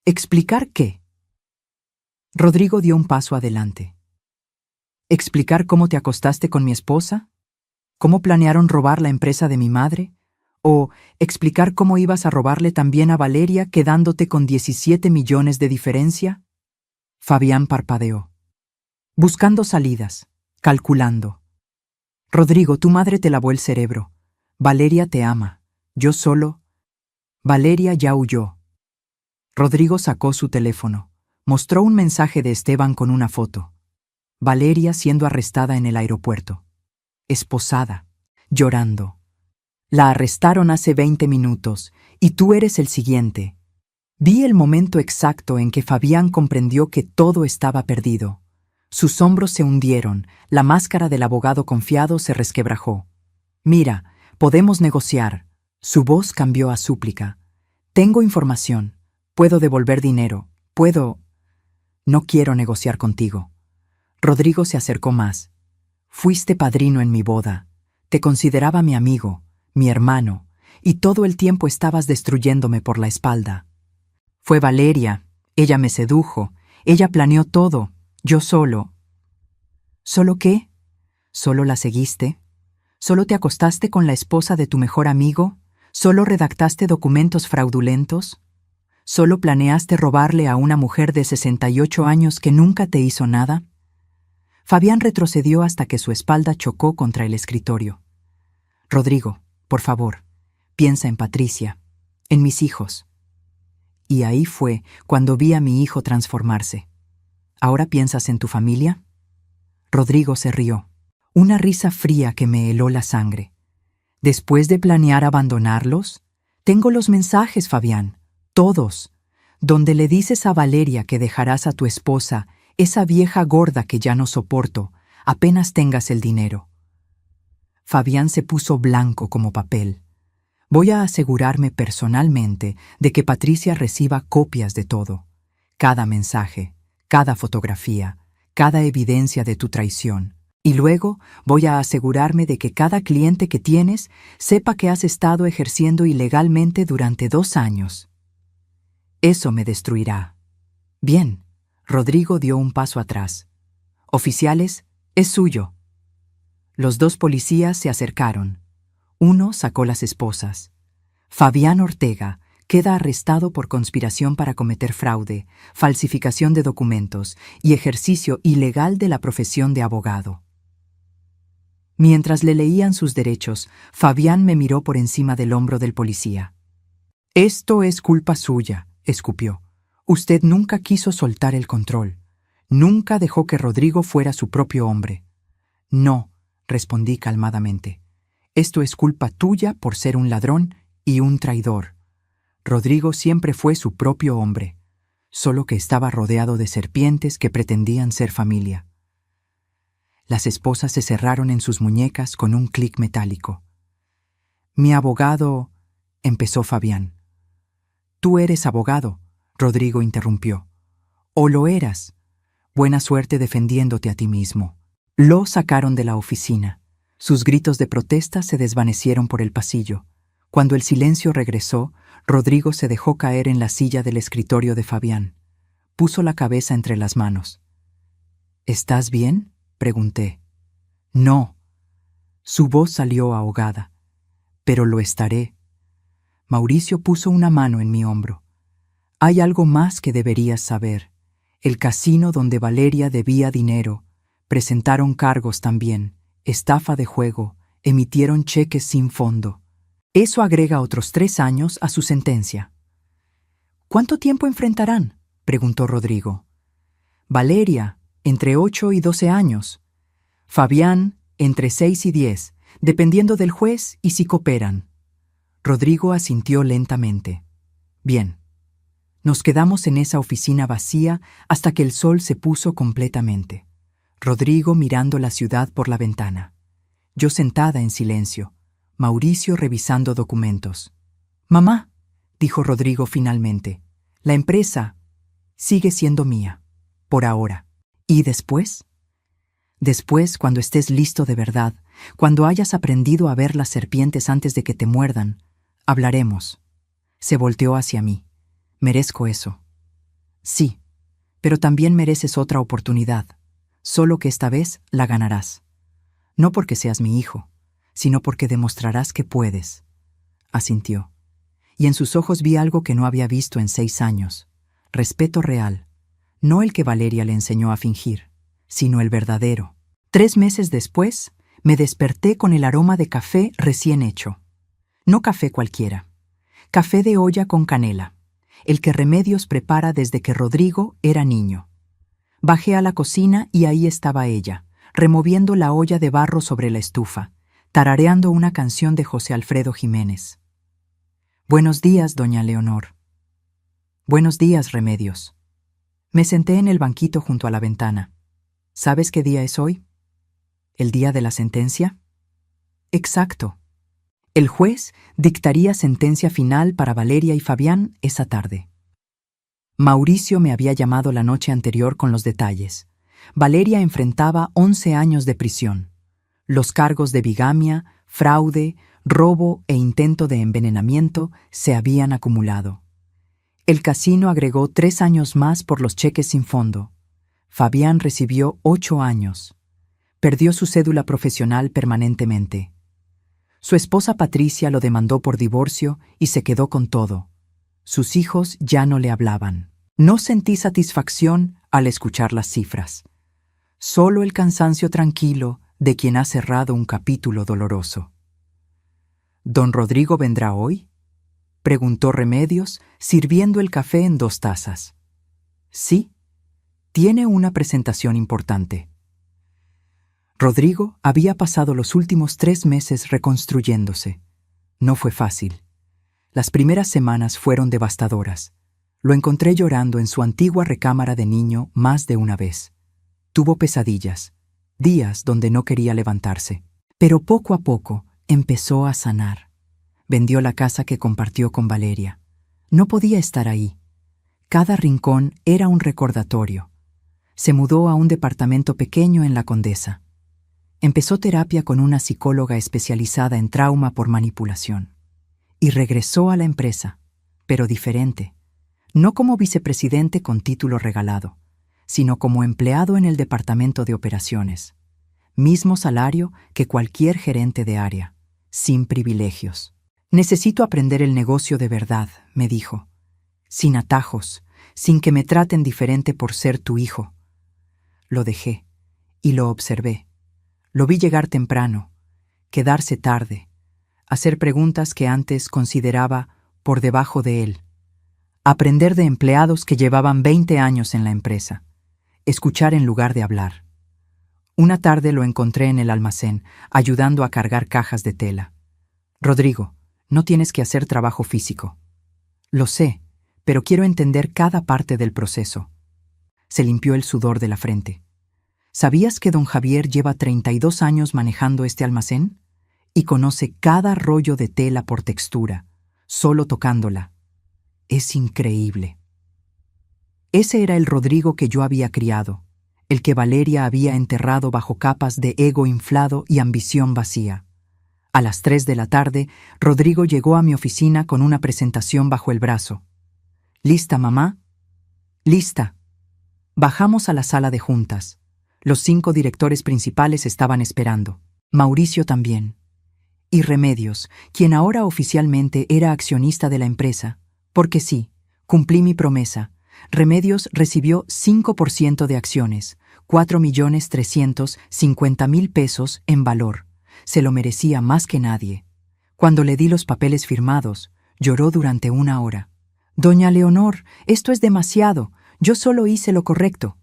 «¿Explicar qué?» Rodrigo dio un paso adelante. ¿Explicar cómo te acostaste con mi esposa? ¿Cómo planearon robar la empresa de mi madre? ¿O explicar cómo ibas a robarle también a Valeria quedándote con 17 millones de diferencia? Fabián parpadeó. Buscando salidas, calculando. Rodrigo, tu madre te lavó el cerebro. Valeria te ama. Yo solo. Valeria ya huyó. Rodrigo sacó su teléfono. Mostró un mensaje de Esteban con una foto. Valeria siendo arrestada en el aeropuerto. Esposada, llorando. La arrestaron hace 20 minutos y tú eres el siguiente. Vi el momento exacto en que Fabián comprendió que todo estaba perdido. Sus hombros se hundieron, la máscara del abogado confiado se resquebrajó. Mira, podemos negociar. Su voz cambió a súplica. Tengo información. Puedo devolver dinero. Puedo... No quiero negociar contigo. Rodrigo se acercó más. Fuiste padrino en mi boda. Te consideraba mi amigo, mi hermano, y todo el tiempo estabas destruyéndome por la espalda. Fue Valeria, ella me sedujo, ella planeó todo, yo solo. ¿Solo qué? ¿Solo la seguiste? ¿Solo te acostaste con la esposa de tu mejor amigo? ¿Solo redactaste documentos fraudulentos? ¿Solo planeaste robarle a una mujer de 68 años que nunca te hizo nada? Fabián retrocedió hasta que su espalda chocó contra el escritorio. Rodrigo, por favor, piensa en Patricia, en mis hijos. Y ahí fue cuando vi a mi hijo transformarse. ¿Ahora piensas en tu familia? Rodrigo se rió, una risa fría que me heló la sangre. ¿Después de planear abandonarlos? Tengo los mensajes, Fabián, todos, donde le dices a Valeria que dejarás a tu esposa, esa vieja gorda que ya no soporto, apenas tengas el dinero. Fabián se puso blanco como papel. Voy a asegurarme personalmente de que Patricia reciba copias de todo. Cada mensaje, cada fotografía, cada evidencia de tu traición. Y luego voy a asegurarme de que cada cliente que tienes sepa que has estado ejerciendo ilegalmente durante 2 años. Eso me destruirá. Bien, Rodrigo dio un paso atrás. Oficiales, es suyo. Los 2 policías se acercaron. Uno sacó las esposas. Fabián Ortega queda arrestado por conspiración para cometer fraude, falsificación de documentos y ejercicio ilegal de la profesión de abogado. Mientras le leían sus derechos, Fabián me miró por encima del hombro del policía. «Esto es culpa suya», escupió. «Usted nunca quiso soltar el control. Nunca dejó que Rodrigo fuera su propio hombre». «No», respondí calmadamente. «Esto es culpa tuya por ser un ladrón y un traidor. Rodrigo siempre fue su propio hombre, solo que estaba rodeado de serpientes que pretendían ser familia». Las esposas se cerraron en sus muñecas con un clic metálico. «Mi abogado», empezó Fabián. «Tú eres abogado», Rodrigo interrumpió. «O lo eras. Buena suerte defendiéndote a ti mismo». Lo sacaron de la oficina. Sus gritos de protesta se desvanecieron por el pasillo. Cuando el silencio regresó, Rodrigo se dejó caer en la silla del escritorio de Fabián. Puso la cabeza entre las manos. «¿Estás bien?», pregunté. «No». Su voz salió ahogada. «Pero lo estaré». Mauricio puso una mano en mi hombro. «Hay algo más que deberías saber. El casino donde Valeria debía dinero. Presentaron cargos también, estafa de juego, emitieron cheques sin fondo. Eso agrega otros 3 años a su sentencia». «¿Cuánto tiempo enfrentarán?», preguntó Rodrigo. «Valeria, entre 8 y 12 años. Fabián, entre 6 y 10, dependiendo del juez y si cooperan». Rodrigo asintió lentamente. «Bien». Nos quedamos en esa oficina vacía hasta que el sol se puso completamente. Rodrigo mirando la ciudad por la ventana. Yo sentada en silencio. Mauricio revisando documentos. «Mamá», dijo Rodrigo finalmente, «la empresa sigue siendo mía, por ahora. ¿Y después?». «Después, cuando estés listo de verdad, cuando hayas aprendido a ver las serpientes antes de que te muerdan, hablaremos». Se volteó hacia mí. «Merezco eso». «Sí, pero también mereces otra oportunidad, solo que esta vez la ganarás. No porque seas mi hijo, sino porque demostrarás que puedes». Asintió. Y en sus ojos vi algo que no había visto en 6 años. Respeto real. No el que Valeria le enseñó a fingir, sino el verdadero. 3 meses después, me desperté con el aroma de café recién hecho. No café cualquiera. Café de olla con canela, el que Remedios prepara desde que Rodrigo era niño. Bajé a la cocina y ahí estaba ella, removiendo la olla de barro sobre la estufa, tarareando una canción de José Alfredo Jiménez. «Buenos días, doña Leonor». «Buenos días, Remedios». Me senté en el banquito junto a la ventana. ¿Sabes qué día es hoy? ¿El día de la sentencia? Exacto. El juez dictaría sentencia final para Valeria y Fabián esa tarde. Mauricio me había llamado la noche anterior con los detalles. Valeria enfrentaba 11 años de prisión. Los cargos de bigamia, fraude, robo e intento de envenenamiento se habían acumulado. El casino agregó 3 años más por los cheques sin fondo. Fabián recibió 8 años. Perdió su cédula profesional permanentemente. Su esposa Patricia lo demandó por divorcio y se quedó con todo. Sus hijos ya no le hablaban. No sentí satisfacción al escuchar las cifras. Solo el cansancio tranquilo de quien ha cerrado un capítulo doloroso. ¿Don Rodrigo vendrá hoy?, preguntó Remedios, sirviendo el café en 2 tazas. Sí, tiene una presentación importante. Rodrigo había pasado los últimos 3 meses reconstruyéndose. No fue fácil. Las primeras semanas fueron devastadoras. Lo encontré llorando en su antigua recámara de niño más de una vez. Tuvo pesadillas, días donde no quería levantarse. Pero poco a poco empezó a sanar. Vendió la casa que compartió con Valeria. No podía estar ahí. Cada rincón era un recordatorio. Se mudó a un departamento pequeño en La Condesa. Empezó terapia con una psicóloga especializada en trauma por manipulación. Y regresó a la empresa, pero diferente. No como vicepresidente con título regalado, sino como empleado en el departamento de operaciones. Mismo salario que cualquier gerente de área, sin privilegios. Necesito aprender el negocio de verdad, me dijo. Sin atajos, sin que me traten diferente por ser tu hijo. Lo dejé y lo observé. Lo vi llegar temprano, quedarse tarde, hacer preguntas que antes consideraba por debajo de él. Aprender de empleados que llevaban 20 años en la empresa. Escuchar en lugar de hablar. Una tarde lo encontré en el almacén, ayudando a cargar cajas de tela. Rodrigo, no tienes que hacer trabajo físico. Lo sé, pero quiero entender cada parte del proceso. Se limpió el sudor de la frente. ¿Sabías que don Javier lleva 32 años manejando este almacén? Y conoce cada rollo de tela por textura, solo tocándola. Es increíble. Ese era el Rodrigo que yo había criado, el que Valeria había enterrado bajo capas de ego inflado y ambición vacía. A las 3 de la tarde, Rodrigo llegó a mi oficina con una presentación bajo el brazo. ¿Lista, mamá? Lista. Bajamos a la sala de juntas. Los 5 directores principales estaban esperando. Mauricio también. Y Remedios, quien ahora oficialmente era accionista de la empresa, porque sí, cumplí mi promesa. Remedios recibió 5% de acciones, 4.350.000 pesos en valor. Se lo merecía más que nadie. Cuando le di los papeles firmados, lloró durante 1 hora. «Doña Leonor, esto es demasiado. Yo solo hice lo correcto».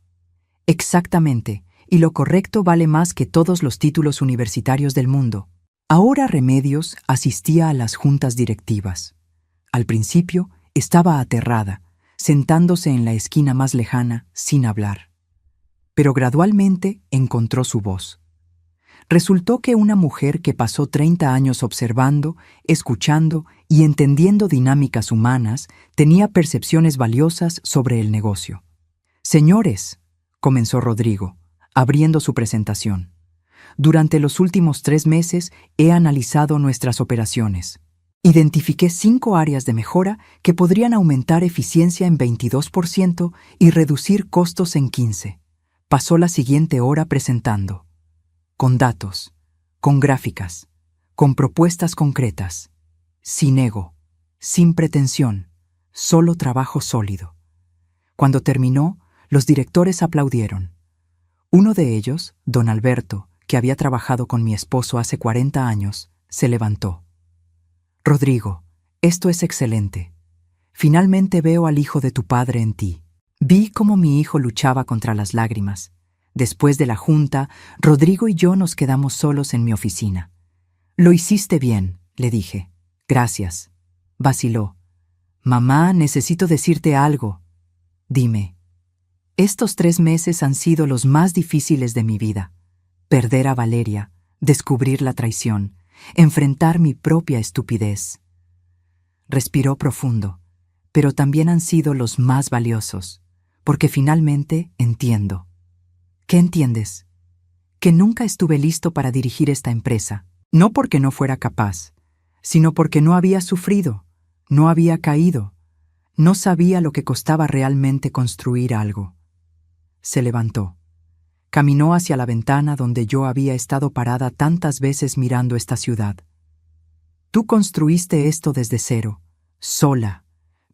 Exactamente, y lo correcto vale más que todos los títulos universitarios del mundo. Ahora Remedios asistía a las juntas directivas. Al principio estaba aterrada, sentándose en la esquina más lejana, sin hablar. Pero gradualmente encontró su voz. Resultó que una mujer que pasó 30 años observando, escuchando y entendiendo dinámicas humanas tenía percepciones valiosas sobre el negocio. «Señores», comenzó Rodrigo, abriendo su presentación, «durante los últimos 3 meses he analizado nuestras operaciones. Identifiqué 5 áreas de mejora que podrían aumentar eficiencia en 22% y reducir costos en 15%. Pasó la siguiente hora presentando. Con datos, con gráficas, con propuestas concretas, sin ego, sin pretensión, solo trabajo sólido. Cuando terminó, los directores aplaudieron. Uno de ellos, don Alberto, que había trabajado con mi esposo hace 40 años, se levantó. «Rodrigo, esto es excelente. Finalmente veo al hijo de tu padre en ti». Vi cómo mi hijo luchaba contra las lágrimas. Después de la junta, Rodrigo y yo nos quedamos solos en mi oficina. «Lo hiciste bien», le dije. «Gracias». Vaciló. «Mamá, necesito decirte algo». «Dime». Estos 3 meses han sido los más difíciles de mi vida. Perder a Valeria, descubrir la traición, enfrentar mi propia estupidez. Respiró profundo, pero también han sido los más valiosos, porque finalmente entiendo. ¿Qué entiendes? Que nunca estuve listo para dirigir esta empresa, No porque no fuera capaz, sino porque no había sufrido, no había caído, no sabía lo que costaba realmente construir algo. Se levantó. Caminó hacia la ventana donde yo había estado parada tantas veces mirando esta ciudad. Tú construiste esto desde cero, sola,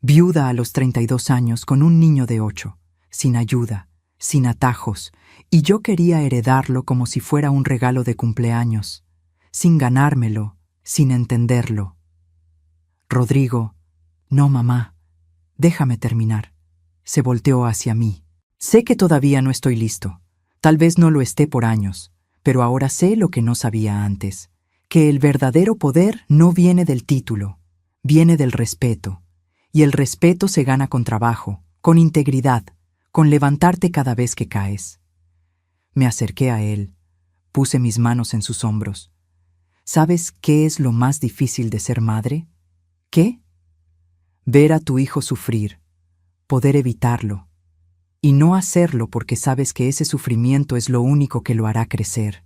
viuda a los 32 años con un niño de 8, sin ayuda, sin atajos, y yo quería heredarlo como si fuera un regalo de cumpleaños, sin ganármelo, sin entenderlo. Rodrigo, no, mamá, déjame terminar. Se volteó hacia mí. Sé que todavía no estoy listo. Tal vez no lo esté por años, pero ahora sé lo que no sabía antes, que el verdadero poder no viene del título, viene del respeto, y el respeto se gana con trabajo, con integridad, con levantarte cada vez que caes. Me acerqué a él, puse mis manos en sus hombros. ¿Sabes qué es lo más difícil de ser madre? ¿Qué? Ver a tu hijo sufrir, poder evitarlo, y no hacerlo porque sabes que ese sufrimiento es lo único que lo hará crecer.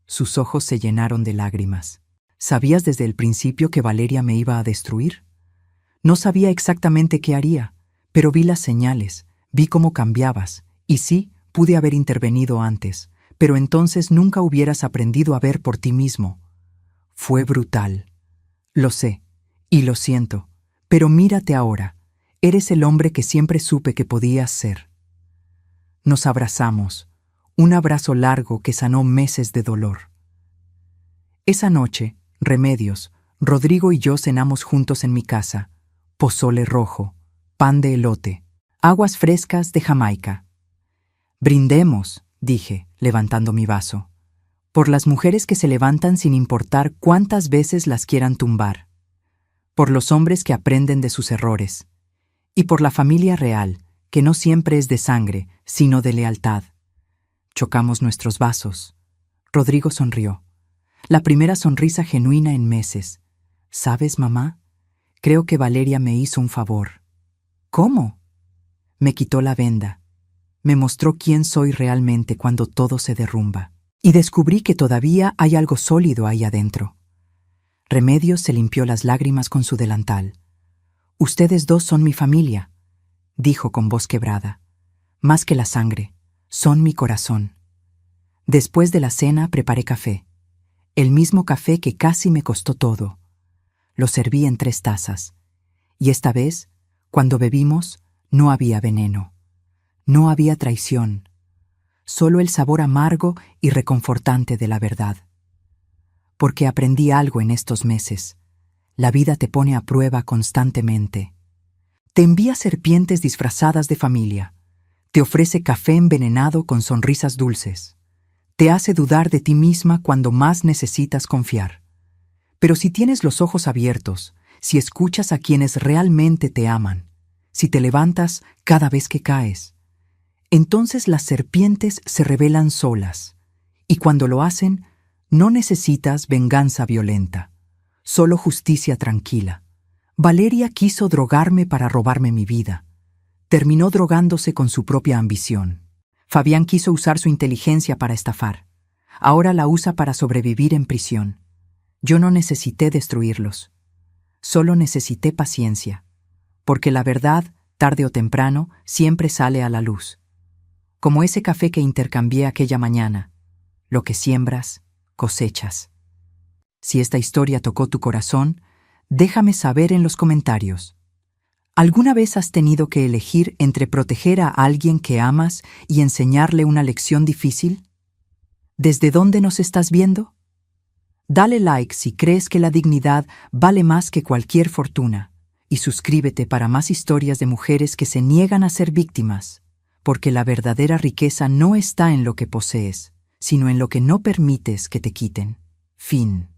Sus ojos se llenaron de lágrimas. ¿Sabías desde el principio que Valeria me iba a destruir? No sabía exactamente qué haría, pero vi las señales, vi cómo cambiabas, y sí, pude haber intervenido antes, pero entonces nunca hubieras aprendido a ver por ti mismo. Fue brutal. Lo sé, y lo siento, pero mírate ahora. Eres el hombre que siempre supe que podías ser. Nos abrazamos, un abrazo largo que sanó meses de dolor. Esa noche, Remedios, Rodrigo y yo cenamos juntos en mi casa. Pozole rojo, pan de elote, aguas frescas de Jamaica. Brindemos, dije, levantando mi vaso, por las mujeres que se levantan sin importar cuántas veces las quieran tumbar, por los hombres que aprenden de sus errores, y por la familia real, que no siempre es de sangre, sino de lealtad. Chocamos nuestros vasos. Rodrigo sonrió. La primera sonrisa genuina en meses. ¿Sabes, mamá? Creo que Valeria me hizo un favor. ¿Cómo? Me quitó la venda. Me mostró quién soy realmente cuando todo se derrumba. Y descubrí que todavía hay algo sólido ahí adentro. Remedios se limpió las lágrimas con su delantal. Ustedes dos son mi familia, dijo con voz quebrada. Más que la sangre, son mi corazón. Después de la cena preparé café. El mismo café que casi me costó todo. Lo serví en 3 tazas. Y esta vez, cuando bebimos, no había veneno. No había traición. Solo el sabor amargo y reconfortante de la verdad. Porque aprendí algo en estos meses. La vida te pone a prueba constantemente. Te envía serpientes disfrazadas de familia. Te ofrece café envenenado con sonrisas dulces. Te hace dudar de ti misma cuando más necesitas confiar. Pero si tienes los ojos abiertos, si escuchas a quienes realmente te aman, si te levantas cada vez que caes, entonces las serpientes se rebelan solas. Y cuando lo hacen, no necesitas venganza violenta. Solo justicia tranquila. Valeria quiso drogarme para robarme mi vida. Terminó drogándose con su propia ambición. Fabián quiso usar su inteligencia para estafar. Ahora la usa para sobrevivir en prisión. Yo no necesité destruirlos. Solo necesité paciencia. Porque la verdad, tarde o temprano, siempre sale a la luz. Como ese café que intercambié aquella mañana. Lo que siembras, cosechas. Si esta historia tocó tu corazón, déjame saber en los comentarios. ¿Alguna vez has tenido que elegir entre proteger a alguien que amas y enseñarle una lección difícil? ¿Desde dónde nos estás viendo? Dale like si crees que la dignidad vale más que cualquier fortuna y suscríbete para más historias de mujeres que se niegan a ser víctimas, porque la verdadera riqueza no está en lo que posees, sino en lo que no permites que te quiten. Fin.